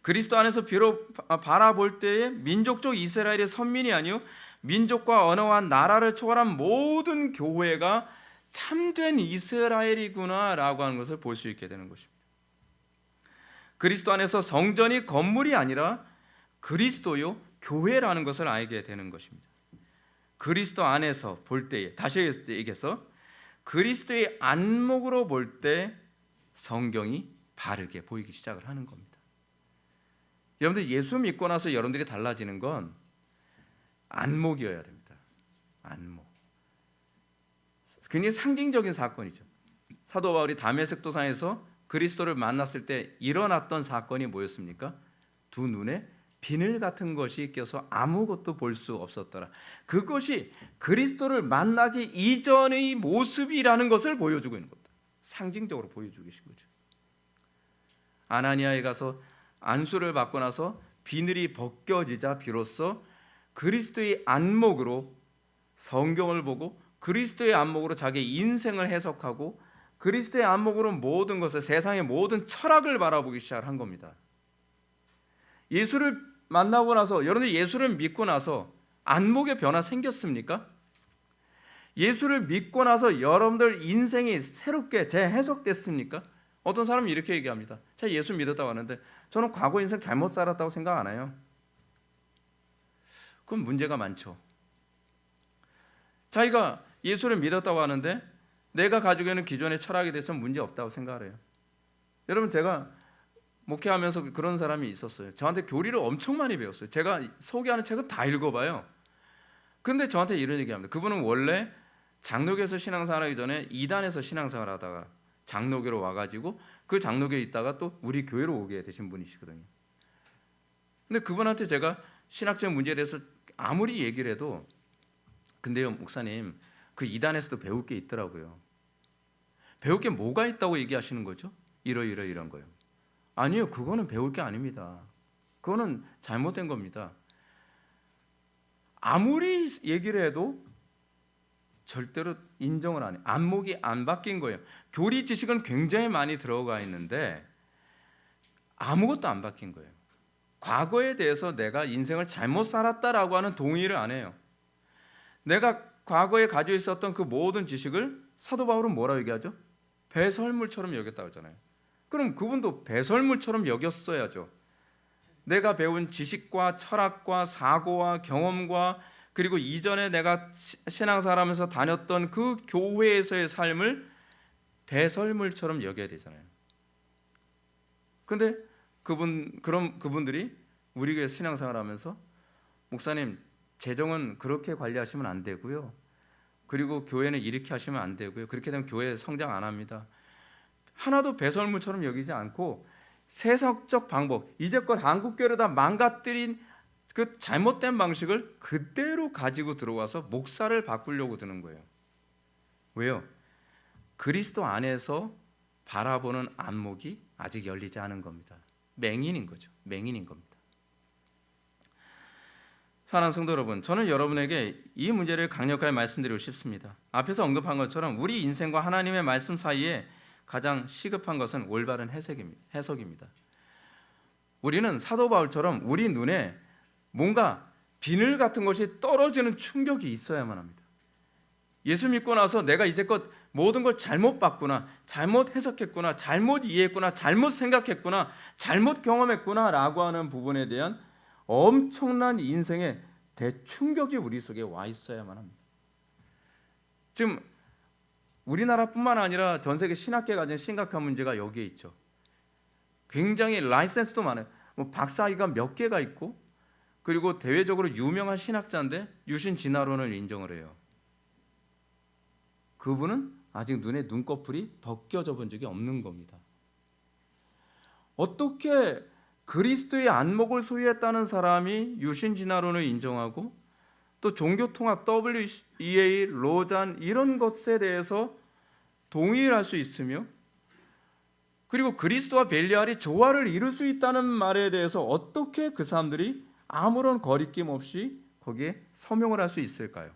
그리스도 안에서 비로 바라볼 때에 민족적 이스라엘의 선민이 아니요 민족과 언어와 나라를 초월한 모든 교회가 참된 이스라엘이구나라고 하는 것을 볼 수 있게 되는 것입니다. 그리스도 안에서 성전이 건물이 아니라 그리스도요 교회라는 것을 알게 되는 것입니다. 그리스도 안에서 볼 때에, 다시 얘기해서 그리스도의 안목으로 볼 때 성경이 바르게 보이기 시작을 하는 겁니다. 여러분들 예수 믿고 나서 여러분들이 달라지는 건 안목이어야 됩니다. 안목. 굉장히 상징적인 사건이죠. 사도 바울이 다메섹 도상에서 그리스도를 만났을 때 일어났던 사건이 뭐였습니까? 두 눈에 비늘 같은 것이 껴서 아무것도 볼 수 없었더라. 그것이 그리스도를 만나기 이전의 모습이라는 것을 보여주고 있는 겁니다. 상징적으로 보여주고 계신 거죠. 아나니아에 가서 안수를 받고 나서 비늘이 벗겨지자 비로소 그리스도의 안목으로 성경을 보고 그리스도의 안목으로 자기의 인생을 해석하고 그리스도의 안목으로 모든 것을, 세상의 모든 철학을 바라보기 시작한 겁니다. 예수를 만나고 나서, 여러분들 예수를 믿고 나서 안목의 변화 생겼습니까? 예수를 믿고 나서 여러분들 인생이 새롭게 재해석됐습니까? 어떤 사람은 이렇게 얘기합니다. 제가 예수 믿었다고 하는데 저는 과거 인생 잘못 살았다고 생각 안 해요. 그건 문제가 많죠. 자기가 예수를 믿었다고 하는데 내가 가지고 있는 기존의 철학에 대해서는 문제 없다고 생각을 해요. 여러분, 제가 목회하면서 그런 사람이 있었어요. 저한테 교리를 엄청 많이 배웠어요. 제가 소개하는 책은 다 읽어봐요. 근데 저한테 이런 얘기합니다. 그분은 원래 장로교에서 신앙생활하기 전에 이단에서 신앙생활 하다가 장로교로 와가지고 그 장로교에 있다가 또 우리 교회로 오게 되신 분이시거든요. 근데 그분한테 제가 신학적 문제에 대해서 아무리 얘기를 해도, 근데요 목사님, 그 이단에서도 배울 게 있더라고요. 배울 게 뭐가 있다고 얘기하시는 거죠? 이런 거요. 아니요, 그거는 배울 게 아닙니다. 그거는 잘못된 겁니다. 아무리 얘기를 해도 절대로 인정을 안 해요. 안목이 안 바뀐 거예요. 교리 지식은 굉장히 많이 들어가 있는데 아무것도 안 바뀐 거예요. 과거에 대해서 내가 인생을 잘못 살았다라고 하는 동의를 안 해요. 내가 과거에 가지고 있었던 그 모든 지식을 사도 바울은 뭐라고 얘기하죠? 배설물처럼 여겼다고 하잖아요. 그럼 그분도 배설물처럼 여겼어야죠. 내가 배운 지식과 철학과 사고와 경험과 그리고 이전에 내가 신앙생활하면서 다녔던 그 교회에서의 삶을 배설물처럼 여겨야 되잖아요. 근데 그분들이 우리 교회 신앙생활하면서 목사님, 재정은 그렇게 관리하시면 안 되고요. 그리고 교회는 이렇게 하시면 안 되고요. 그렇게 되면 교회 성장 안 합니다. 하나도 배설물처럼 여기지 않고 세속적 방법, 이제껏 한국교회를 다 망가뜨린 그 잘못된 방식을 그대로 가지고 들어와서 목사를 바꾸려고 드는 거예요. 왜요? 그리스도 안에서 바라보는 안목이 아직 열리지 않은 겁니다. 맹인인 거죠. 맹인인 겁니다. 사랑하는 성도 여러분, 저는 여러분에게 이 문제를 강력하게 말씀드리고 싶습니다. 앞에서 언급한 것처럼 우리 인생과 하나님의 말씀 사이에 가장 시급한 것은 올바른 해석입니다. 우리는 사도 바울처럼 우리 눈에 뭔가 비늘 같은 것이 떨어지는 충격이 있어야만 합니다. 예수 믿고 나서 내가 이제껏 모든 걸 잘못 봤구나, 잘못 해석했구나, 잘못 이해했구나, 잘못 생각했구나, 잘못 경험했구나 라고 하는 부분에 대한 엄청난 인생의 대충격이 우리 속에 와 있어야만 합니다. 지금 우리나라뿐만 아니라 전 세계 신학계가 가진 심각한 문제가 여기에 있죠. 굉장히 라이센스도 많아요. 박사학위가 몇 개가 있고, 그리고 대외적으로 유명한 신학자인데 유신 진화론을 인정을 해요. 그분은 아직 눈에 눈꺼풀이 벗겨져 본 적이 없는 겁니다. 어떻게 그리스도의 안목을 소유했다는 사람이 유신진화론을 인정하고 또 종교통합 WEA, 로잔 이런 것에 대해서 동의를 할 수 있으며, 그리고 그리스도와 벨리알이 조화를 이룰 수 있다는 말에 대해서 어떻게 그 사람들이 아무런 거리낌 없이 거기에 서명을 할 수 있을까요?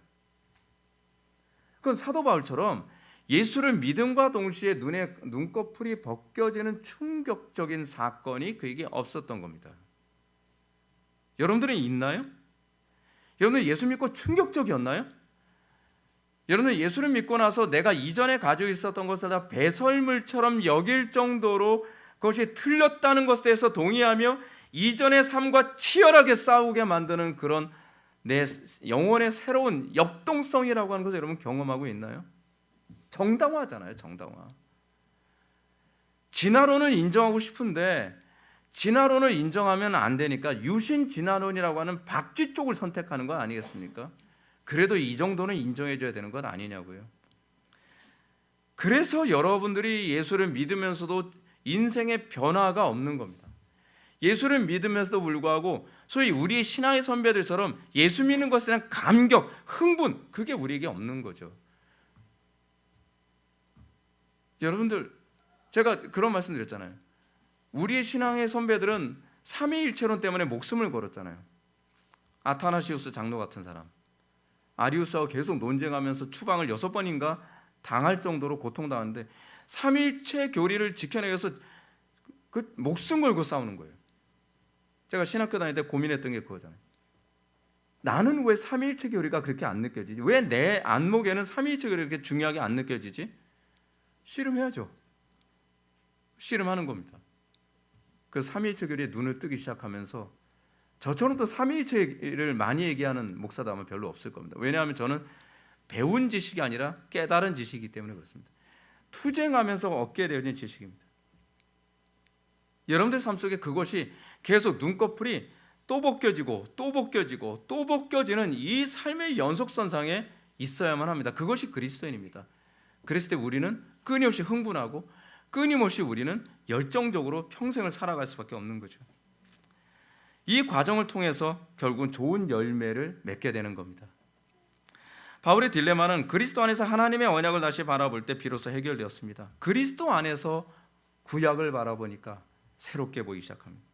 그건 사도 바울처럼 예수를 믿음과 동시에 눈에 눈꺼풀이 벗겨지는 충격적인 사건이 그에게 없었던 겁니다. 여러분들은 있나요? 여러분들 예수 믿고 충격적이었나요? 여러분들 예수를 믿고 나서 내가 이전에 가지고 있었던 것을 다 배설물처럼 여길 정도로 그것이 틀렸다는 것에 대해서 동의하며 이전의 삶과 치열하게 싸우게 만드는 그런 내 영혼의 새로운 역동성이라고 하는 것을 여러분 경험하고 있나요? 정당화잖아요, 정당화. 진화론은 인정하고 싶은데 진화론을 인정하면 안 되니까 유신 진화론이라고 하는 박쥐 쪽을 선택하는 거 아니겠습니까? 그래도 이 정도는 인정해 줘야 되는 것 아니냐고요. 그래서 여러분들이 예수를 믿으면서도 인생의 변화가 없는 겁니다. 예수를 믿으면서도 불구하고 소위 우리의 신앙의 선배들처럼 예수 믿는 것에 대한 감격, 흥분, 그게 우리에게 없는 거죠. 여러분들, 제가 그런 말씀 드렸잖아요. 우리의 신앙의 선배들은 삼위일체론 때문에 목숨을 걸었잖아요. 아타나시우스 장로 같은 사람, 아리우스하고 계속 논쟁하면서 추방을 6번인가 당할 정도로 고통당하는데 삼위일체 교리를 지켜내기 위해서 그 목숨 걸고 싸우는 거예요. 제가 신학교 다닐 때 고민했던 게 그거잖아요. 나는 왜 삼위일체 교리가 그렇게 안 느껴지지? 왜 내 안목에는 삼위일체 교리가 그렇게 중요하게 안 느껴지지? 씨름해야죠. 씨름하는 겁니다. 그 삼위일체 교리에 눈을 뜨기 시작하면서 저처럼 또 삼위일체를 많이 얘기하는 목사도 아마 별로 없을 겁니다. 왜냐하면 저는 배운 지식이 아니라 깨달은 지식이기 때문에 그렇습니다. 투쟁하면서 얻게 되어진 지식입니다. 여러분들 삶 속에 그것이 계속 눈꺼풀이 또 벗겨지고 또 벗겨지고 또 벗겨지는 이 삶의 연속선상에 있어야만 합니다. 그것이 그리스도인입니다. 그랬을 때 우리는 끊임없이 흥분하고 끊임없이 우리는 열정적으로 평생을 살아갈 수밖에 없는 거죠. 이 과정을 통해서 결국은 좋은 열매를 맺게 되는 겁니다. 바울의 딜레마는 그리스도 안에서 하나님의 언약을 다시 바라볼 때 비로소 해결되었습니다. 그리스도 안에서 구약을 바라보니까 새롭게 보이기 시작합니다.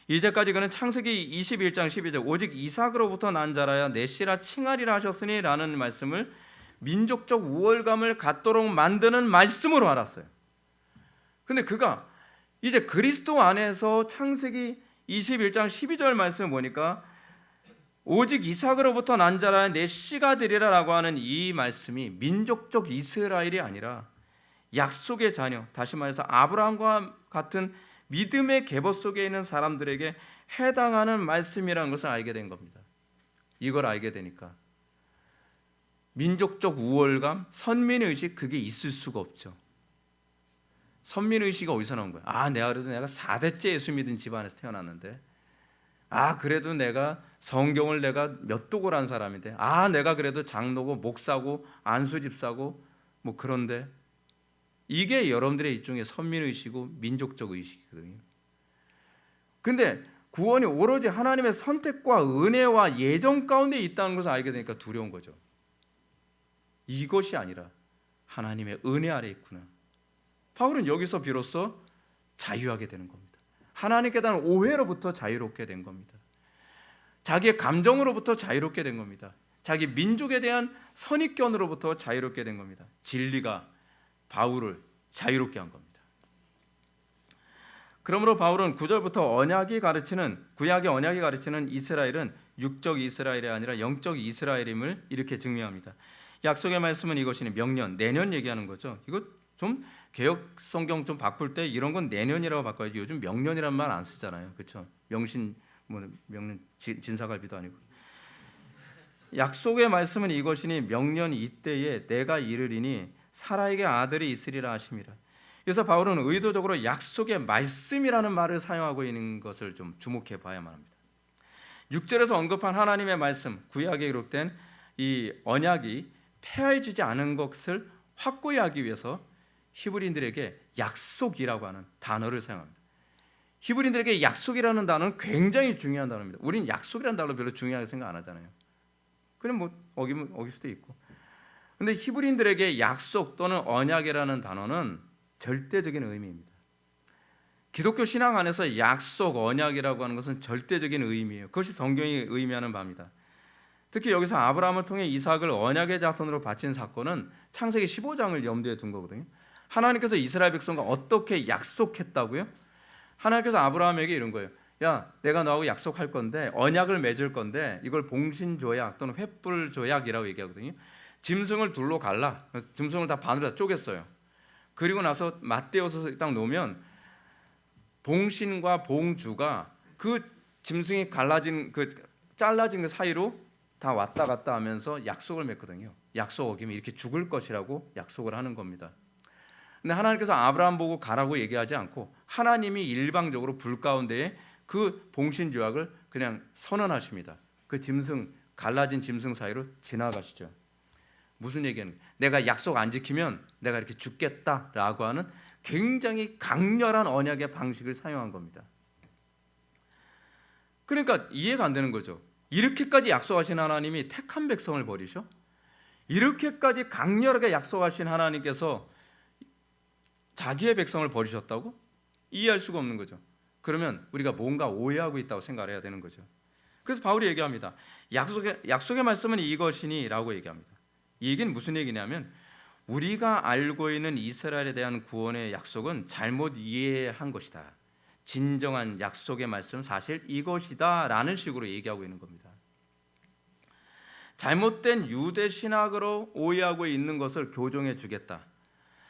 이제까지 그는 창세기 21장 12절 오직 이삭으로부터 난 자라야 내 씨라 칭하리라 하셨으니 라는 말씀을 민족적 우월감을 갖도록 만드는 말씀으로 알았어요. 근데 그가 이제 그리스도 안에서 창세기 21장 12절 말씀을 보니까 오직 이삭으로부터 난 자라 내 씨가 되리라 라고 하는 이 말씀이 민족적 이스라엘이 아니라 약속의 자녀, 다시 말해서 아브라함과 같은 믿음의 계보 속에 있는 사람들에게 해당하는 말씀이라는 것을 알게 된 겁니다. 이걸 알게 되니까 민족적 우월감, 선민의식, 그게 있을 수가 없죠. 선민의식이 어디서 나온 거야? 그래도 내가 4대째 예수 믿은 집안에서 태어났는데 그래도 내가 성경을 내가 몇 독을 한 사람인데 내가 그래도 장로고 목사고 안수집사고 뭐 그런데 이게 여러분들의 일종의 선민의식이고 민족적 의식이거든요. 근데 구원이 오로지 하나님의 선택과 은혜와 예정 가운데 있다는 것을 알게 되니까 두려운 거죠. 이것이 아니라 하나님의 은혜 아래 있구나. 바울은 여기서 비로소 자유하게 되는 겁니다. 하나님께 대한 오해로부터 자유롭게 된 겁니다. 자기의 감정으로부터 자유롭게 된 겁니다. 자기 민족에 대한 선입견으로부터 자유롭게 된 겁니다. 진리가 바울을 자유롭게 한 겁니다. 그러므로 바울은 9절부터 구약의 언약이 가르치는 이스라엘은 육적 이스라엘이 아니라 영적 이스라엘임을 이렇게 증명합니다. 약속의 말씀은 이것이니 명년, 내년 얘기하는 거죠. 이거 좀 개혁 성경 좀 바꿀 때 이런 건 내년이라고 바꿔야지. 요즘 명년이라는 말 안 쓰잖아요. 그렇죠? 명년 진사갈비도 아니고. 약속의 말씀은 이것이니 명년 이때에 내가 이르리니 사라에게 아들이 있으리라 하심이라. 그래서 바울은 의도적으로 약속의 말씀이라는 말을 사용하고 있는 것을 좀 주목해 봐야만 합니다. 6절에서 언급한 하나님의 말씀, 구약에 기록된 이 언약이 폐하해지지 않은 것을 확고히 하기 위해서 히브리인들에게 약속이라고 하는 단어를 사용합니다. 히브리인들에게 약속이라는 단어는 굉장히 중요한 단어입니다. 우리는 약속이라는 단어 별로 중요하게 생각 안 하잖아요. 그냥 뭐 어기면 어길 수도 있고. 근데 히브리인들에게 약속 또는 언약이라는 단어는 절대적인 의미입니다. 기독교 신앙 안에서 약속, 언약이라고 하는 것은 절대적인 의미예요. 그것이 성경이 의미하는 바입니다. 특히 여기서 아브라함을 통해 이삭을 언약의 자손으로 바친 사건은 창세기 15장을 염두에 둔 거거든요. 하나님께서 이스라엘 백성과 어떻게 약속했다고요? 하나님께서 아브라함에게 이런 거예요. 야, 내가 너하고 약속할 건데, 언약을 맺을 건데 이걸 봉신조약 또는 횃불조약이라고 얘기하거든요. 짐승을 둘로 갈라. 짐승을 다 반으로 다 쪼갰어요. 그리고 나서 맞대어서 딱 놓으면 봉신과 봉주가 그 짐승이 갈라진 그 잘라진 그 사이로 다 왔다 갔다 하면서 약속을 맺거든요. 약속 어기면 이렇게 죽을 것이라고 약속을 하는 겁니다. 근데 하나님께서 아브라함 보고 가라고 얘기하지 않고 하나님이 일방적으로 불 가운데에 그 봉신 조약을 그냥 선언하십니다. 그 짐승 갈라진 짐승 사이로 지나가시죠. 무슨 얘기는 내가 약속 안 지키면 내가 이렇게 죽겠다라고 하는 굉장히 강렬한 언약의 방식을 사용한 겁니다. 그러니까 이해가 안 되는 거죠. 이렇게까지 약속하신 하나님이 택한 백성을 버리셔? 이렇게까지 강렬하게 약속하신 하나님께서 자기의 백성을 버리셨다고? 이해할 수가 없는 거죠. 그러면 우리가 뭔가 오해하고 있다고 생각해야 되는 거죠. 그래서 바울이 얘기합니다. 약속의 말씀은 이것이니 라고 얘기합니다. 이 얘기는 무슨 얘기냐면 우리가 알고 있는 이스라엘에 대한 구원의 약속은 잘못 이해한 것이다. 진정한 약속의 말씀은 사실 이것이다 라는 식으로 얘기하고 있는 겁니다. 잘못된 유대 신학으로 오해하고 있는 것을 교정해 주겠다.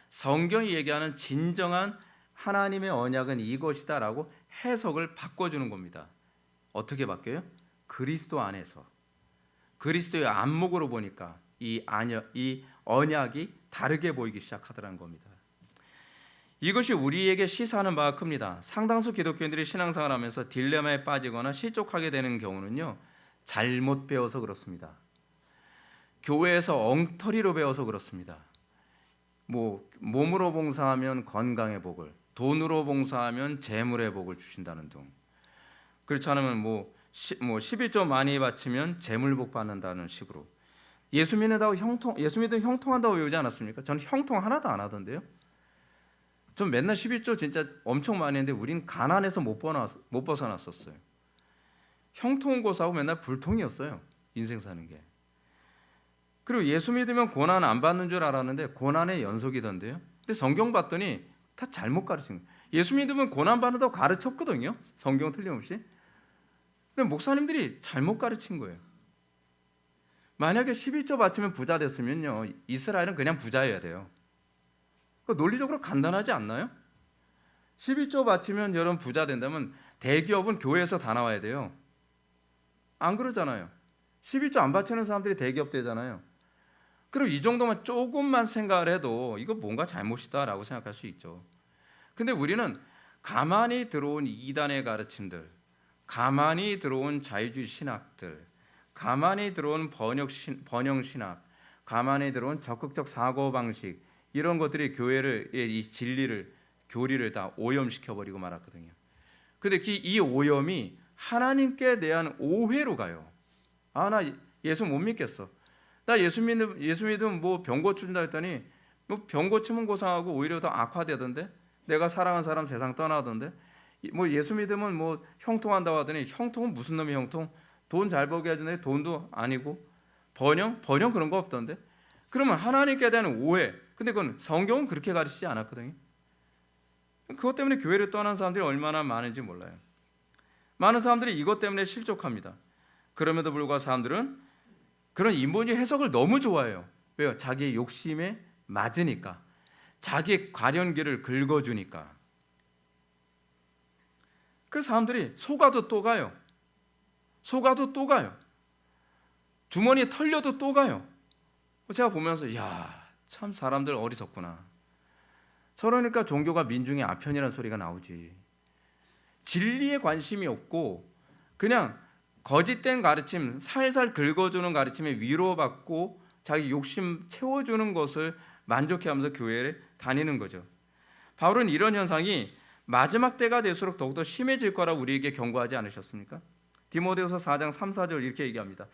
성경이 얘기하는 진정한 하나님의 언약은 이것이다 라고 해석을 바꿔주는 겁니다. 어떻게 바뀌어요? 그리스도 안에서 그리스도의 안목으로 보니까 이 언약이 다르게 보이기 시작하더라는 겁니다. 이것이 우리에게 시사하는 바가 큽니다. 상당수 기독교인들이 신앙생활 하면서 딜레마에 빠지거나 실족하게 되는 경우는요, 잘못 배워서 그렇습니다. 교회에서 엉터리로 배워서 그렇습니다. 몸으로 봉사하면 건강의 복을, 돈으로 봉사하면 재물의 복을 주신다는 등, 그렇지 않으면 11조 많이 바치면 재물복 받는다는 식으로 예수 믿는다고 예수 믿으면 형통한다고 외우지 않았습니까? 저는 형통 하나도 안 하던데요. 전 맨날 11조 진짜 엄청 많이 했는데 우린 가난해서 못 벗어났었어요. 형통고사하고 맨날 불통이었어요. 인생 사는 게. 그리고 예수 믿으면 고난 안 받는 줄 알았는데 고난의 연속이던데요. 근데 성경 봤더니 다 잘못 가르친 거예요. 예수 믿으면 고난 받는다고 가르쳤거든요. 성경 틀림없이. 근데 목사님들이 잘못 가르친 거예요. 만약에 12조 바치면 부자 됐으면요, 이스라엘은 그냥 부자여야 돼요. 논리적으로 간단하지 않나요? 12조 바치면 여러분 부자 된다면 대기업은 교회에서 다 나와야 돼요. 안 그러잖아요. 12조 안 바치는 사람들이 대기업 되잖아요. 그럼 이 정도만 조금만 생각을 해도 이거 뭔가 잘못이다라고 생각할 수 있죠. 근데 우리는 가만히 들어온 이단의 가르침들, 가만히 들어온 자유주의 신학들, 가만히 들어온 번영신학, 가만히 들어온 적극적 사고방식, 이런 것들이 교회를, 이 진리를, 교리를 다 오염시켜버리고 말았거든요. 근데 이 오염이 하나님께 대한 오해로 가요. 아, 나 예수 못 믿겠어. 나 예수 믿으면 병 고쳐준다 했더니 병 고치면 고상하고 오히려 더 악화되던데, 내가 사랑한 사람 세상 떠나던데, 예수 믿으면 형통한다고 하더니 형통은 무슨 놈이 형통? 돈 잘 벌게 해주네. 돈도 아니고. 번영 그런 거 없던데. 그러면 하나님께 대한 오해. 근데 그건 성경은 그렇게 가르치지 않았거든요. 그것 때문에 교회를 떠난 사람들이 얼마나 많은지 몰라요. 많은 사람들이 이것 때문에 실족합니다. 그럼에도 불구하고 사람들은 그런 인본주의 해석을 너무 좋아해요. 왜요? 자기의 욕심에 맞으니까, 자기의 가련기를 긁어주니까. 그 사람들이 속아도 또 가요. 속아도 또 가요. 주머니에 털려도 또 가요. 제가 보면서 참 사람들 어리석구나. 저러니까 종교가 민중의 아편이라는 소리가 나오지. 진리에 관심이 없고 그냥 거짓된 가르침, 살살 긁어주는 가르침에 위로받고 자기 욕심 채워주는 것을 만족해하면서 교회에 다니는 거죠. 바울은 이런 현상이 마지막 때가 될수록 더욱더 심해질 거라고 우리에게 경고하지 않으셨습니까? 디모데후서 4장 3, 4절 이렇게 얘기합니다.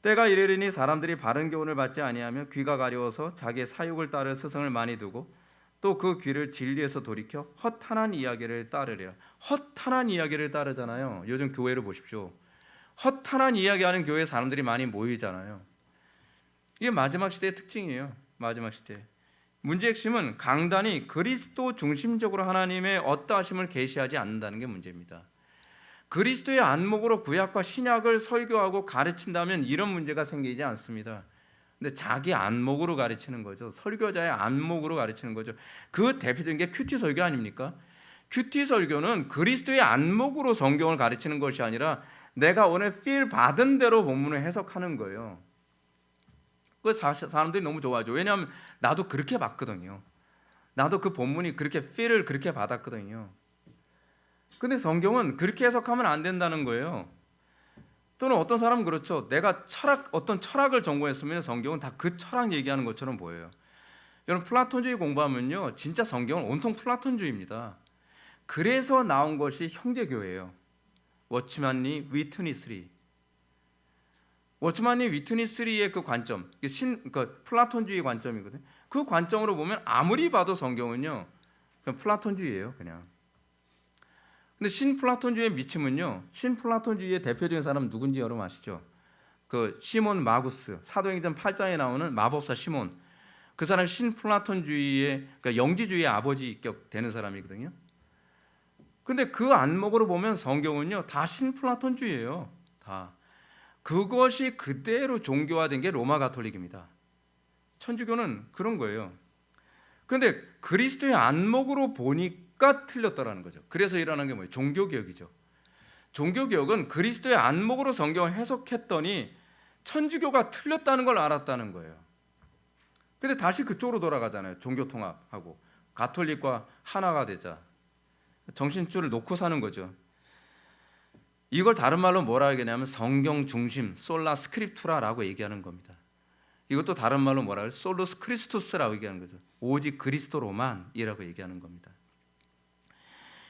때가 이르리니 사람들이 바른 교훈을 받지 아니하며 귀가 가려워서 자기의 사욕을 따를 스승을 많이 두고 또 그 귀를 진리에서 돌이켜 허탄한 이야기를 따르리라. 허탄한 이야기를 따르잖아요. 요즘 교회를 보십시오. 허탄한 이야기하는 교회에 사람들이 많이 모이잖아요. 이게 마지막 시대의 특징이에요. 마지막 시대. 문제의 핵심은 강단이 그리스도 중심적으로 하나님의 어떠하심을 계시하지 않는다는 게 문제입니다. 그리스도의 안목으로 구약과 신약을 설교하고 가르친다면 이런 문제가 생기지 않습니다. 근데 자기 안목으로 가르치는 거죠. 설교자의 안목으로 가르치는 거죠. 그 대표적인 게 큐티 설교 아닙니까? 큐티 설교는 그리스도의 안목으로 성경을 가르치는 것이 아니라 내가 오늘 필 받은 대로 본문을 해석하는 거예요. 그 사람들이 너무 좋아하죠. 왜냐하면 나도 그렇게 봤거든요. 나도 그 본문이 그렇게 필을 그렇게 받았거든요. 근데 성경은 그렇게 해석하면 안 된다는 거예요. 또는 어떤 사람은 그렇죠. 내가 어떤 철학을 전공했으면 성경은 다 그 철학 얘기하는 것처럼 보여요. 여러분 플라톤주의 공부하면요, 진짜 성경은 온통 플라톤주의입니다. 그래서 나온 것이 형제교회예요. 워치만리 위트니스리. 워치만리 위트니스리의 그 관점, 그 플라톤주의 관점이거든요. 그 관점으로 보면 아무리 봐도 성경은요, 그냥 플라톤주의예요, 그냥. 근데 신플라톤주의의 미침은요, 신플라톤주의의 대표적인 사람 누군지 여러분 아시죠? 그 시몬 마구스, 사도행전 8장에 나오는 마법사 시몬. 그 사람 신플라톤주의의, 그러니까 영지주의의 아버지격 되는 사람이거든요. 근데 그 안목으로 보면 성경은요, 다 신플라톤주의예요. 다. 그것이 그대로 종교화된 게 로마 가톨릭입니다. 천주교는 그런 거예요. 그런데 그리스도의 안목으로 보니까 틀렸다라는 거죠. 그래서 일어난 게 뭐예요? 종교개혁이죠. 종교개혁은 그리스도의 안목으로 성경을 해석했더니 천주교가 틀렸다는 걸 알았다는 거예요. 근데 다시 그쪽으로 돌아가잖아요. 종교통합하고 가톨릭과 하나가 되자. 정신줄을 놓고 사는 거죠. 이걸 다른 말로 뭐라 하겠냐면 성경 중심, 솔라 스크립투라라고 얘기하는 겁니다. 이것도 다른 말로 뭐라 해요? 솔루스 크리스투스라고 얘기하는 거죠. 오직 그리스도로만이라고 얘기하는 겁니다.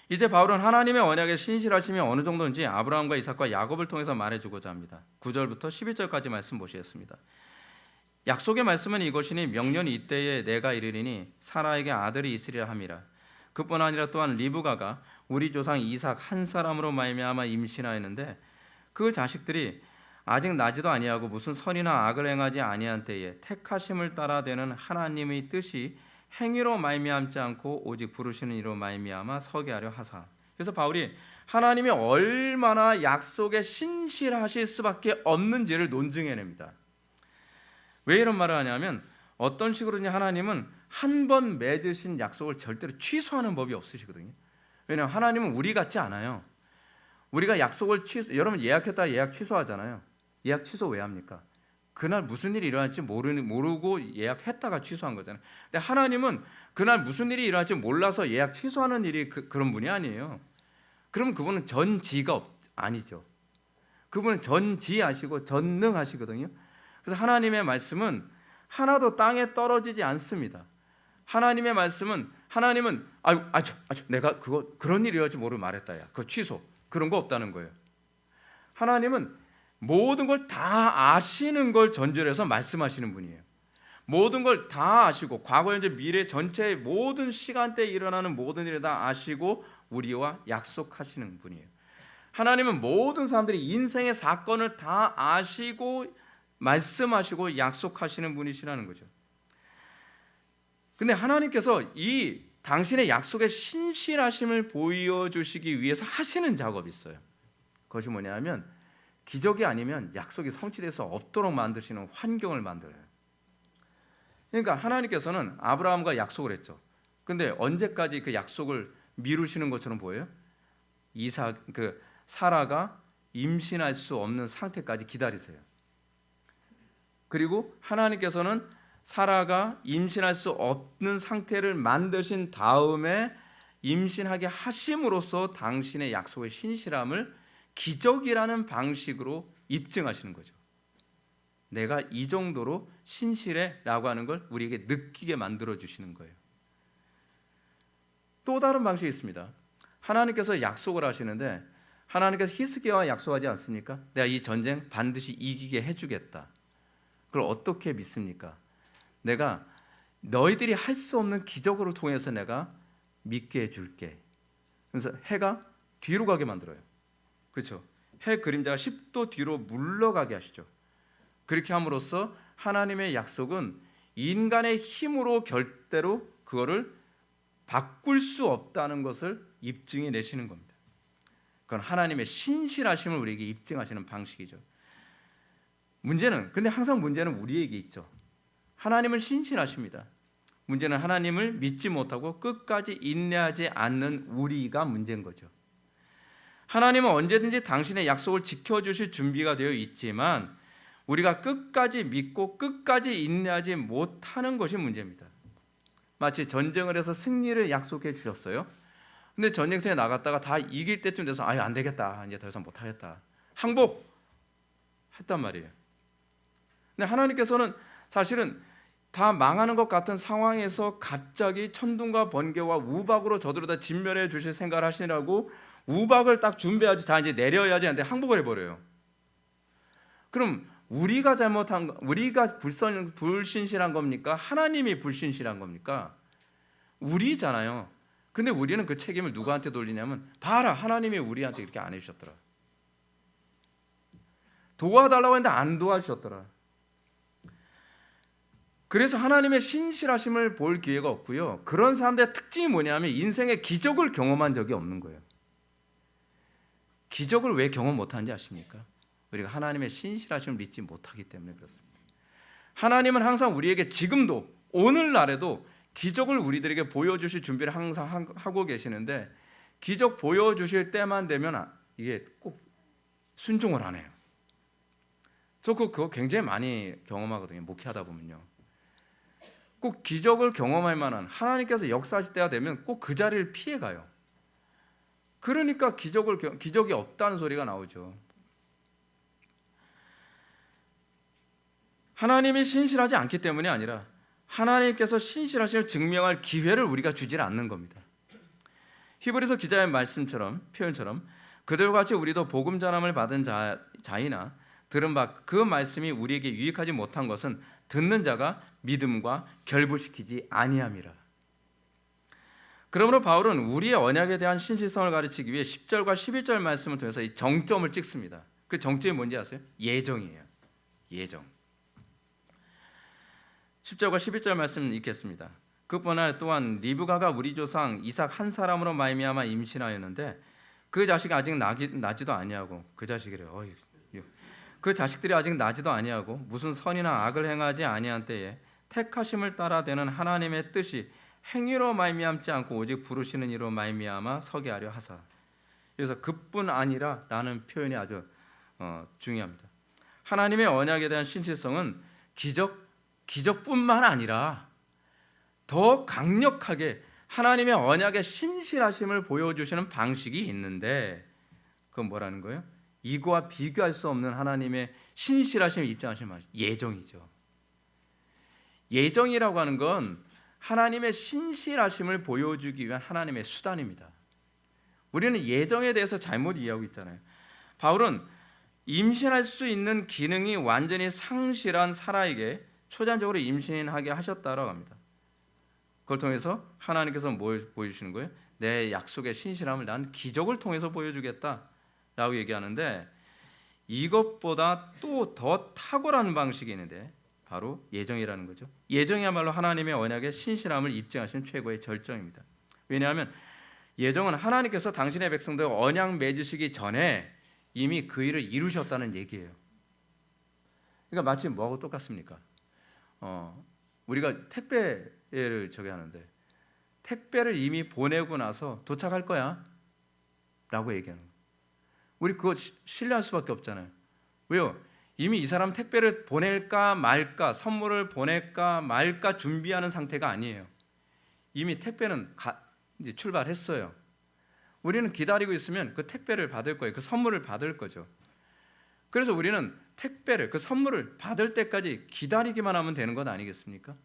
이제 바울은 하나님의 언약에 신실하심이 어느 정도인지 아브라함과 이삭과 야곱을 통해서 말해주고자 합니다. 9절부터 11절까지 말씀 보시겠습니다. 약속의 말씀은 이것이니 명년 이때에 내가 이르리니 사라에게 아들이 있으리라 함이라. 그뿐 아니라 또한 리브가가 우리 조상 이삭 한 사람으로 말미암아 임신하였는데 그 자식들이 아직 나지도 아니하고 무슨 선이나 악을 행하지 아니한 때에 택하심을 따라 되는 하나님의 뜻이 행위로 말미암지 않고 오직 부르시는 이로 말미암아 서게 하려 하사. 그래서 바울이 하나님이 얼마나 약속에 신실하실 수밖에 없는지를 논증해냅니다. 왜 이런 말을 하냐면 어떤 식으로든지 하나님은 한 번 맺으신 약속을 절대로 취소하는 법이 없으시거든요. 왜냐하면 하나님은 우리 같지 않아요. 우리가 약속을 여러분 예약했다가 예약 취소하잖아요. 예약 취소 왜 합니까? 그날 무슨 일이 일어날지 모르고 예약했다가 취소한 거잖아요. 근데 하나님은 그날 무슨 일이 일어날지 몰라서 예약 취소하는 일이 그런 분이 아니에요. 그럼 그분은 전지가 아니죠. 그분은 전지하시고 전능하시거든요. 그래서 하나님의 말씀은 하나도 땅에 떨어지지 않습니다. 하나님의 말씀은 하나님은 내가 그런 일이 일어날지 모르고 말했다. 야, 그거 취소. 그런 거 없다는 거예요. 하나님은 모든 걸 다 아시는 걸 전제로 해서 말씀하시는 분이에요. 모든 걸 다 아시고 과거, 현재, 미래 전체의 모든 시간대에 일어나는 모든 일을 다 아시고 우리와 약속하시는 분이에요. 하나님은 모든 사람들이 인생의 사건을 다 아시고 말씀하시고 약속하시는 분이시라는 거죠. 근데 하나님께서 이 당신의 약속의 신실하심을 보여주시기 위해서 하시는 작업이 있어요. 그것이 뭐냐면 기적이 아니면 약속이 성취될 수 없도록 만드시는 환경을 만들어요. 그러니까 하나님께서는 아브라함과 약속을 했죠. 근데 언제까지 그 약속을 미루시는 것처럼 보여요? 사라가 임신할 수 없는 상태까지 기다리세요. 그리고 하나님께서는 사라가 임신할 수 없는 상태를 만드신 다음에 임신하게 하심으로써 당신의 약속의 신실함을 기적이라는 방식으로 입증하시는 거죠. 내가 이 정도로 신실해라고 하는 걸 우리에게 느끼게 만들어 주시는 거예요. 또 다른 방식이 있습니다. 하나님께서 약속을 하시는데 하나님께서 히스기야와 약속하지 않습니까? 내가 이 전쟁 반드시 이기게 해주겠다. 그걸 어떻게 믿습니까? 내가 너희들이 할 수 없는 기적으로 통해서 내가 믿게 해줄게. 그래서 해가 뒤로 가게 만들어요. 그렇죠? 해 그림자가 10도 뒤로 물러가게 하시죠. 그렇게 함으로써 하나님의 약속은 인간의 힘으로 절대로 그거를 바꿀 수 없다는 것을 입증해 내시는 겁니다. 그건 하나님의 신실하심을 우리에게 입증하시는 방식이죠. 근데 항상 문제는 우리에게 있죠. 하나님은 신실하십니다. 문제는 하나님을 믿지 못하고 끝까지 인내하지 않는 우리가 문제인 거죠. 하나님은 언제든지 당신의 약속을 지켜주실 준비가 되어 있지만 우리가 끝까지 믿고 끝까지 인내하지 못하는 것이 문제입니다. 마치 전쟁을 해서 승리를 약속해 주셨어요. 근데 전쟁터에 나갔다가 다 이길 때쯤 돼서 안 되겠다, 이제 더 이상 못하겠다, 항복했단 말이에요. 근데 하나님께서는 사실은 다 망하는 것 같은 상황에서 갑자기 천둥과 번개와 우박으로 저들어다 진멸해 주실 생각을 하시라고 우박을 딱 준비하지, 자 이제 내려야지 하는데 항복을 해버려요. 그럼 우리가 불신실한 겁니까? 하나님이 불신실한 겁니까? 우리잖아요. 근데 우리는 그 책임을 누구한테 돌리냐면, 봐라, 하나님이 우리한테 이렇게 안 해주셨더라. 도와달라고 했는데 안 도와주셨더라. 그래서 하나님의 신실하심을 볼 기회가 없고요. 그런 사람들의 특징이 뭐냐면 인생의 기적을 경험한 적이 없는 거예요. 기적을 왜 경험 못하는지 아십니까? 우리가 하나님의 신실하심을 믿지 못하기 때문에 그렇습니다. 하나님은 항상 우리에게 지금도 오늘날에도 기적을 우리들에게 보여주실 준비를 항상 하고 계시는데, 기적 보여주실 때만 되면 이게 꼭 순종을 안 해요. 저 그거 굉장히 많이 경험하거든요. 목회하다 보면요. 꼭 기적을 경험할 만한 하나님께서 역사하실 때가 되면 꼭 그 자리를 피해가요. 그러니까 기적이 없다는 소리가 나오죠. 하나님이 신실하지 않기 때문이 아니라 하나님께서 신실하심을 증명할 기회를 우리가 주질 않는 겁니다. 히브리서 기자의 표현처럼 그들과 같이 우리도 복음 전함을 받은 자이나 들은 바 그 말씀이 우리에게 유익하지 못한 것은 듣는 자가 믿음과 결부시키지 아니함이라. 그러므로 바울은 우리의 언약에 대한 신실성을 가르치기 위해 10절과 11절 말씀을 통해서 이 정점을 찍습니다. 그 정점이 뭔지 아세요? 예정이에요. 예정. 10절과 11절 말씀 읽겠습니다. 그뿐 아니라 또한 리브가가 우리 조상 이삭 한 사람으로 말미암아 임신하였는데 그 자식이 아직 나지도 아니하고 그 자식들이 아직 나지도 아니하고 무슨 선이나 악을 행하지 아니한 때에 택하심을 따라 되는 하나님의 뜻이 행위로 말미암지 않고 오직 부르시는 이로 말미암아 서게 하려 하사. 그래서 그뿐 아니라라는 표현이 아주 중요합니다. 하나님의 언약에 대한 신실성은 기적뿐만 아니라 더 강력하게 하나님의 언약의 신실하심을 보여주시는 방식이 있는데, 그건 뭐라는 거예요? 이거와 비교할 수 없는 하나님의 신실하심을 입증하시는 방식, 예정이죠. 예정이라고 하는 건 하나님의 신실하심을 보여주기 위한 하나님의 수단입니다. 우리는 예정에 대해서 잘못 이해하고 있잖아요. 바울은 임신할 수 있는 기능이 완전히 상실한 사라에게 초자연적으로 임신하게 하셨다라고 합니다. 그걸 통해서 하나님께서 뭘 보여주시는 거예요? 내 약속의 신실함을 난 기적을 통해서 보여주겠다라고 얘기하는데, 이것보다 또 더 탁월한 방식이 있는데 바로 예정이라는 거죠. 예정이야말로 하나님의 언약의 신실함을 입증하시는 최고의 절정입니다. 왜냐하면 예정은 하나님께서 당신의 백성들 언약 맺으시기 전에 이미 그 일을 이루셨다는 얘기예요. 그러니까 마치 뭐하고 똑같습니까? 우리가 택배를 하는데 택배를 이미 보내고 나서 도착할 거야 라고 얘기하는 거예요. 우리 그거 신뢰할 수밖에 없잖아요. 왜요? 이미 이 사람 택배를 보낼까 말까, 선물을 보낼까 말까 준비하는 상태가 아니에요. 이미 택배는 이제 출발했어요. 우리는 기다리고 있으면 그 택배를 받을 거예요. 그 선물을 받을 거죠. 그래서 우리는 택배를, 그 선물을 받을 때까지 기다리기만 하면 되는 것 아니겠습니까?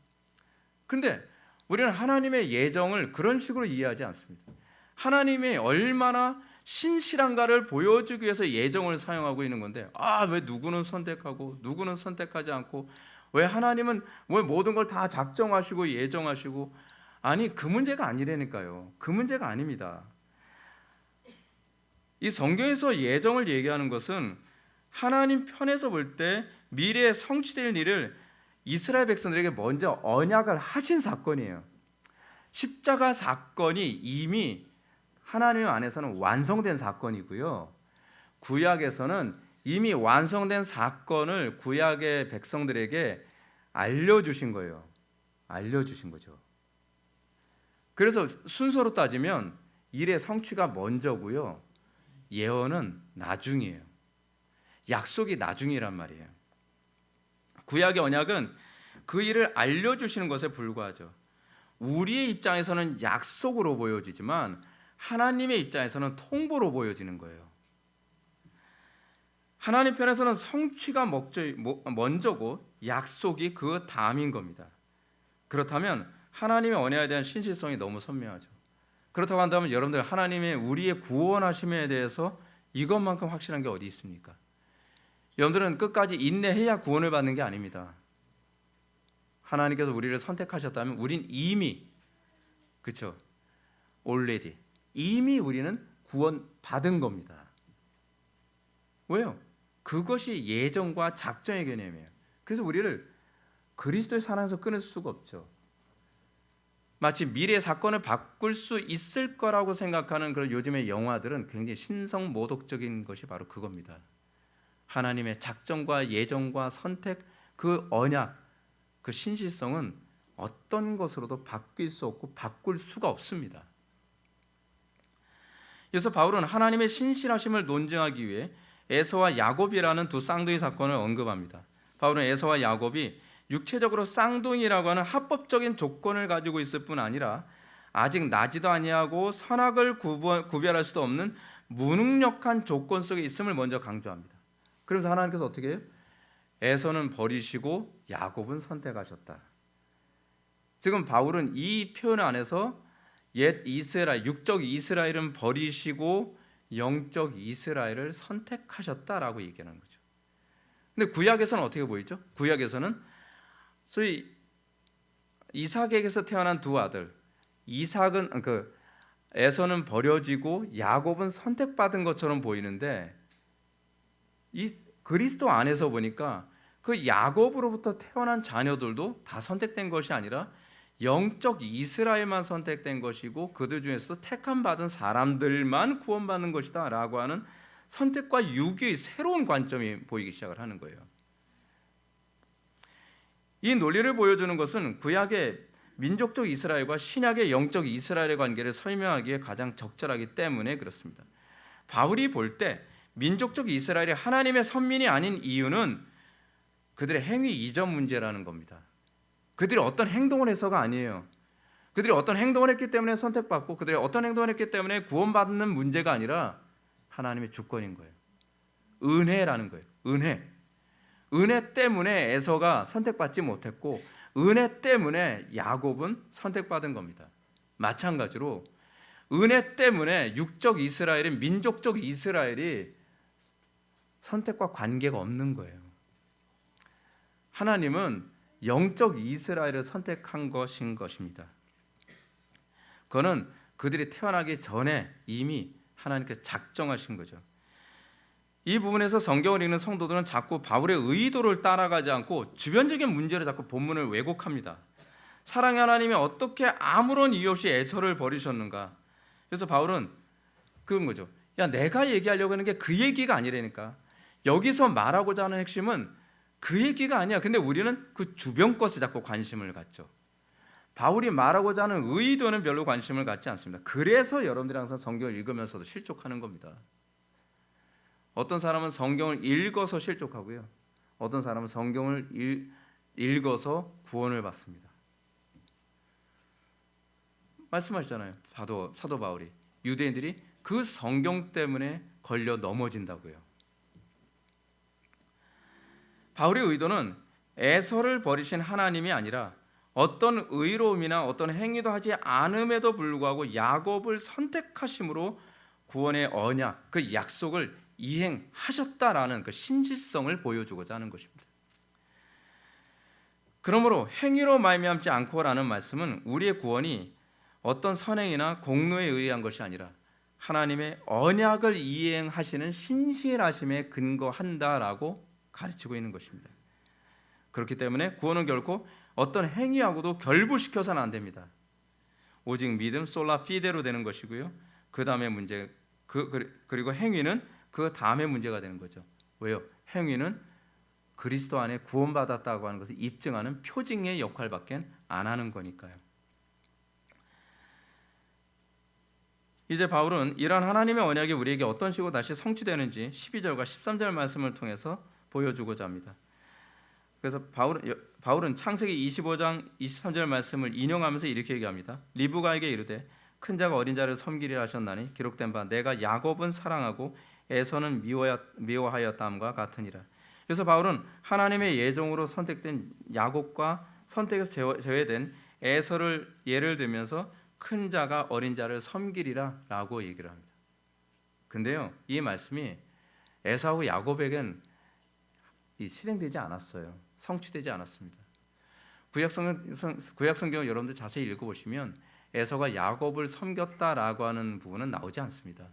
근데 우리는 하나님의 예정을 그런 식으로 이해하지 않습니다. 하나님이 얼마나 신실한가를 보여주기 위해서 예정을 사용하고 있는 건데, 왜 누구는 선택하고 누구는 선택하지 않고, 왜 하나님은 왜 모든 걸 다 작정하시고 예정하시고, 아니 그 문제가 아니라니까요. 그 문제가 아닙니다. 이 성경에서 예정을 얘기하는 것은 하나님 편에서 볼 때 미래에 성취될 일을 이스라엘 백성들에게 먼저 언약을 하신 사건이에요. 십자가 사건이 이미 하나님 안에서는 완성된 사건이고요. 구약에서는 이미 완성된 사건을 구약의 백성들에게 알려주신 거예요. 알려주신 거죠. 그래서 순서로 따지면 일의 성취가 먼저고요. 예언은 나중이에요. 약속이 나중이란 말이에요. 구약의 언약은 그 일을 알려주시는 것에 불과하죠. 우리의 입장에서는 약속으로 보여지지만 하나님의 입장에서는 통보로 보여지는 거예요. 하나님 편에서는 성취가 먼저고 약속이 그 다음인 겁니다. 그렇다면 하나님의 언약에 대한 신실성이 너무 선명하죠. 그렇다고 한다면 여러분들, 하나님의 우리의 구원하심에 대해서 이것만큼 확실한 게 어디 있습니까? 여러분들은 끝까지 인내해야 구원을 받는 게 아닙니다. 하나님께서 우리를 선택하셨다면 우린 이미, 그렇죠? already, 이미 우리는 구원 받은 겁니다. 왜요? 그것이 예정과 작정의 개념이에요. 그래서 우리를 그리스도의 사랑에서 끊을 수가 없죠. 마치 미래의 사건을 바꿀 수 있을 거라고 생각하는 그런 요즘의 영화들은 굉장히 신성모독적인 것이 바로 그겁니다. 하나님의 작정과 예정과 선택, 그 언약, 그 신실성은 어떤 것으로도 바뀔 수 없고 바꿀 수가 없습니다. 그래서 바울은 하나님의 신실하심을 논증하기 위해 에서와 야곱이라는 두 쌍둥이 사건을 언급합니다. 바울은 에서와 야곱이 육체적으로 쌍둥이라고 하는 합법적인 조건을 가지고 있을 뿐 아니라 아직 나지도 아니하고 선악을 구별할 수도 없는 무능력한 조건 속에 있음을 먼저 강조합니다. 그러면서 하나님께서 어떻게 해요? 에서는 버리시고 야곱은 선택하셨다. 지금 바울은 이 표현 안에서 옛 이스라엘, 육적 이스라엘은 버리시고 영적 이스라엘을 선택하셨다라고 얘기하는 거죠. 근데 구약에서는 어떻게 보이죠? 구약에서는 소위 이삭에게서 태어난 두 아들, 이삭은 에서는 버려지고 야곱은 선택받은 것처럼 보이는데, 이 그리스도 안에서 보니까 그 야곱으로부터 태어난 자녀들도 다 선택된 것이 아니라 영적 이스라엘만 선택된 것이고 그들 중에서도 택함 받은 사람들만 구원받는 것이다 라고 하는 선택과 유기의 새로운 관점이 보이기 시작을 하는 거예요. 이 논리를 보여주는 것은 구약의 민족적 이스라엘과 신약의 영적 이스라엘의 관계를 설명하기에 가장 적절하기 때문에 그렇습니다. 바울이 볼 때 민족적 이스라엘이 하나님의 선민이 아닌 이유는 그들의 행위 이전 문제라는 겁니다. 그들이 어떤 행동을 해서가 아니에요. 그들이 어떤 행동을 했기 때문에 선택받고 그들이 어떤 행동을 했기 때문에 구원받는 문제가 아니라 하나님의 주권인 거예요. 은혜라는 거예요. 은혜 때문에 에서가 선택받지 못했고 은혜 때문에 야곱은 선택받은 겁니다. 마찬가지로 은혜 때문에 육적 이스라엘인 민족적 이스라엘이 선택과 관계가 없는 거예요. 하나님은 영적 이스라엘을 선택한 것입니다. 그거는 그들이 태어나기 전에 이미 하나님께서 작정하신 거죠. 이 부분에서 성경을 읽는 성도들은 자꾸 바울의 의도를 따라가지 않고 주변적인 문제를 자꾸 본문을 왜곡합니다. 사랑의 하나님이 어떻게 아무런 이유 없이 에서를 버리셨는가? 그래서 바울은 그런 거죠. 야, 내가 얘기하려고 하는 게 그 얘기가 아니라니까. 여기서 말하고자 하는 핵심은 그 얘기가 아니야. 근데 우리는 그 주변 것에 자꾸 관심을 갖죠. 바울이 말하고자 하는 의도는 별로 관심을 갖지 않습니다. 그래서 여러분들이 항상 성경을 읽으면서도 실족하는 겁니다. 어떤 사람은 성경을 읽어서 실족하고요. 어떤 사람은 성경을 읽어서 구원을 받습니다. 말씀하셨잖아요. 사도 바울이 유대인들이 그 성경 때문에 걸려 넘어진다고요. 바울의 의도는 에서를 버리신 하나님이 아니라 어떤 의로움이나 어떤 행위도 하지 않음에도 불구하고 야곱을 선택하심으로 구원의 언약, 그 약속을 이행하셨다라는 그 신실성을 보여주고자 하는 것입니다. 그러므로 행위로 말미암지 않고라는 말씀은 우리의 구원이 어떤 선행이나 공로에 의한 것이 아니라 하나님의 언약을 이행하시는 신실하심에 근거한다라고 가르치고 있는 것입니다. 그렇기 때문에 구원은 결코 어떤 행위하고도 결부시켜서는 안 됩니다. 오직 믿음 솔라 피데로 되는 것이고요. 그 다음에 문제 그리고 행위는 그 다음에 문제가 되는 거죠. 왜요? 행위는 그리스도 안에 구원받았다고 하는 것을 입증하는 표징의 역할밖에 안 하는 거니까요. 이제 바울은 이러한 하나님의 언약이 우리에게 어떤 식으로 다시 성취되는지 12절과 13절 말씀을 통해서 보여주고자 합니다. 그래서 바울은 창세기 25장 23절 말씀을 인용하면서 이렇게 얘기합니다. 리브가에게 이르되 큰 자가 어린 자를 섬기리라 하셨나니 기록된 바 내가 야곱은 사랑하고 에서는 미워하였다함과 같으니라. 그래서 바울은 하나님의 예정으로 선택된 야곱과 선택에서 제외된 에서를 예를 들면서 큰 자가 어린 자를 섬기리라 라고 얘기를 합니다. 근데요, 이 말씀이 에서하고 야곱에겐 실행되지 않았어요. 성취되지 않았습니다. 구약성경을 여러분들 자세히 읽어보시면 에서가 야곱을 섬겼다라고 하는 부분은 나오지 않습니다.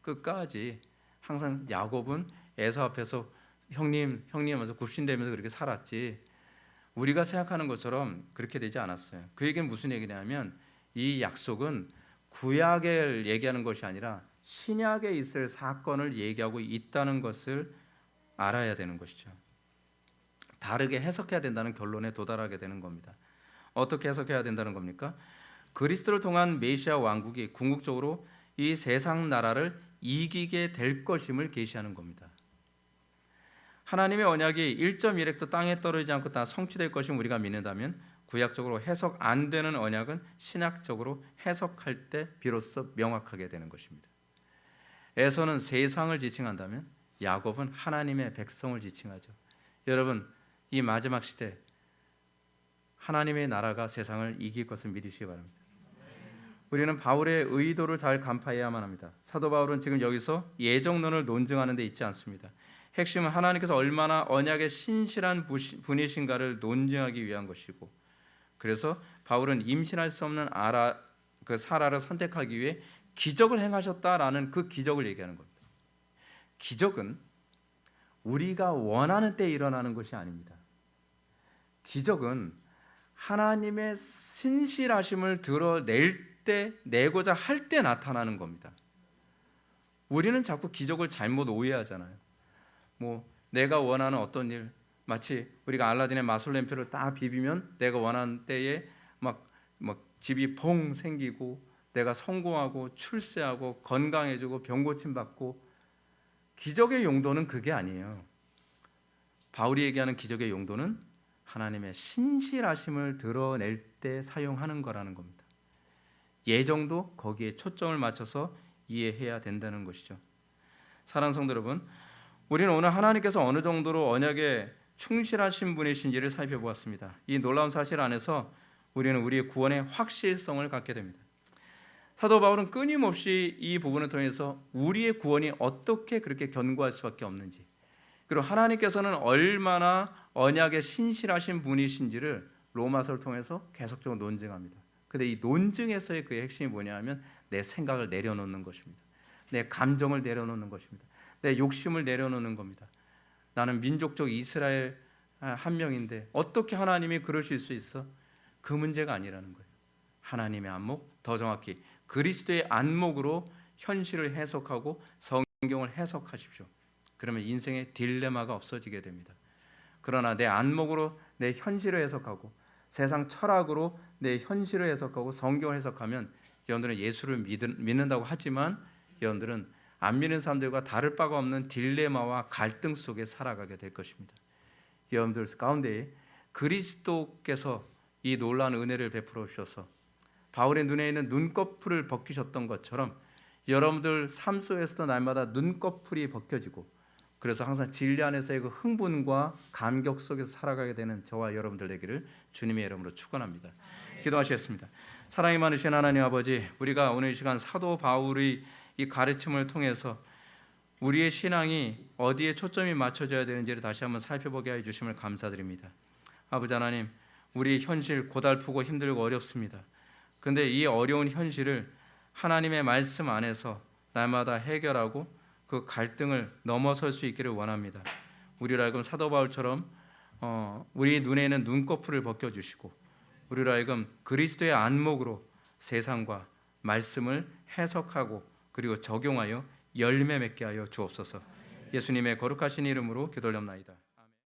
끝까지 항상 야곱은 에서 앞에서 형님 하면서 굽신대면서 그렇게 살았지, 우리가 생각하는 것처럼 그렇게 되지 않았어요. 그 얘기는 무슨 얘기냐면 이 약속은 구약을 얘기하는 것이 아니라 신약에 있을 사건을 얘기하고 있다는 것을 알아야 되는 것이죠. 다르게 해석해야 된다는 결론에 도달하게 되는 겁니다. 어떻게 해석해야 된다는 겁니까? 그리스도를 통한 메시아 왕국이 궁극적으로 이 세상 나라를 이기게 될 것임을 계시하는 겁니다. 하나님의 언약이 1.1획도 땅에 떨어지지 않고 다 성취될 것임을 우리가 믿는다면 구약적으로 해석 안 되는 언약은 신약적으로 해석할 때 비로소 명확하게 되는 것입니다. 에서는 세상을 지칭한다면 야곱은 하나님의 백성을 지칭하죠. 여러분, 이 마지막 시대 하나님의 나라가 세상을 이길 것을 믿으시기 바랍니다. 우리는 바울의 의도를 잘 간파해야만 합니다. 사도 바울은 지금 여기서 예정론을 논증하는 데 있지 않습니다. 핵심은 하나님께서 얼마나 언약의 신실한 분이신가를 논증하기 위한 것이고, 그래서 바울은 임신할 수 없는 사라를 선택하기 위해 기적을 행하셨다라는 그 기적을 얘기하는 겁니다. 기적은 우리가 원하는 때 일어나는 것이 아닙니다. 기적은 하나님의 신실하심을 드러낼 때, 내고자 할 때 나타나는 겁니다. 우리는 자꾸 기적을 잘못 오해하잖아요. 내가 원하는 어떤 일, 마치 우리가 알라딘의 마술램표를 딱 비비면 내가 원하는 때에 막 집이 펑 생기고 내가 성공하고 출세하고 건강해지고 병 고침 받고, 기적의 용도는 그게 아니에요. 바울이 얘기하는 기적의 용도는 하나님의 신실하심을 드러낼 때 사용하는 거라는 겁니다. 예정도 거기에 초점을 맞춰서 이해해야 된다는 것이죠. 사랑하는 성도 여러분, 우리는 오늘 하나님께서 어느 정도로 언약에 충실하신 분이신지를 살펴보았습니다. 이 놀라운 사실 안에서 우리는 우리의 구원의 확실성을 갖게 됩니다. 사도 바울은 끊임없이 이 부분을 통해서 우리의 구원이 어떻게 그렇게 견고할 수밖에 없는지, 그리고 하나님께서는 얼마나 언약에 신실하신 분이신지를 로마서를 통해서 계속적으로 논증합니다. 그런데 이 논증에서의 그의 핵심이 뭐냐 하면 내 생각을 내려놓는 것입니다. 내 감정을 내려놓는 것입니다. 내 욕심을 내려놓는 겁니다. 나는 민족적 이스라엘 한 명인데 어떻게 하나님이 그러실 수 있어? 그 문제가 아니라는 거예요. 하나님의 안목, 더 정확히 그리스도의 안목으로 현실을 해석하고 성경을 해석하십시오. 그러면 인생의 딜레마가 없어지게 됩니다. 그러나 내 안목으로 내 현실을 해석하고 세상 철학으로 내 현실을 해석하고 성경을 해석하면 여러분들은 예수를 믿는다고 하지만 여러분들은 안 믿는 사람들과 다를 바가 없는 딜레마와 갈등 속에 살아가게 될 것입니다. 여러분들 가운데 그리스도께서 이 놀라운 은혜를 베풀어 주셔서 바울의 눈에 있는 눈꺼풀을 벗기셨던 것처럼 여러분들 삶 속에서도 날마다 눈꺼풀이 벗겨지고 그래서 항상 진리 안에서의 그 흥분과 감격 속에서 살아가게 되는 저와 여러분들 되기를 주님의 이름으로 축원합니다. 기도하시겠습니다. 사랑이 많으신 하나님 아버지, 우리가 오늘 이 시간 사도 바울의 이 가르침을 통해서 우리의 신앙이 어디에 초점이 맞춰져야 되는지를 다시 한번 살펴보게 해 주심을 감사드립니다. 아버지 하나님, 우리 현실 고달프고 힘들고 어렵습니다. 그런데 이 어려운 현실을 하나님의 말씀 안에서 날마다 해결하고 그 갈등을 넘어설 수 있기를 원합니다. 우리로 하여금 사도 바울처럼 우리 눈에는 눈꺼풀을 벗겨주시고 우리로 하여금 그리스도의 안목으로 세상과 말씀을 해석하고 그리고 적용하여 열매 맺게 하여 주옵소서. 예수님의 거룩하신 이름으로 기도올옵나이다.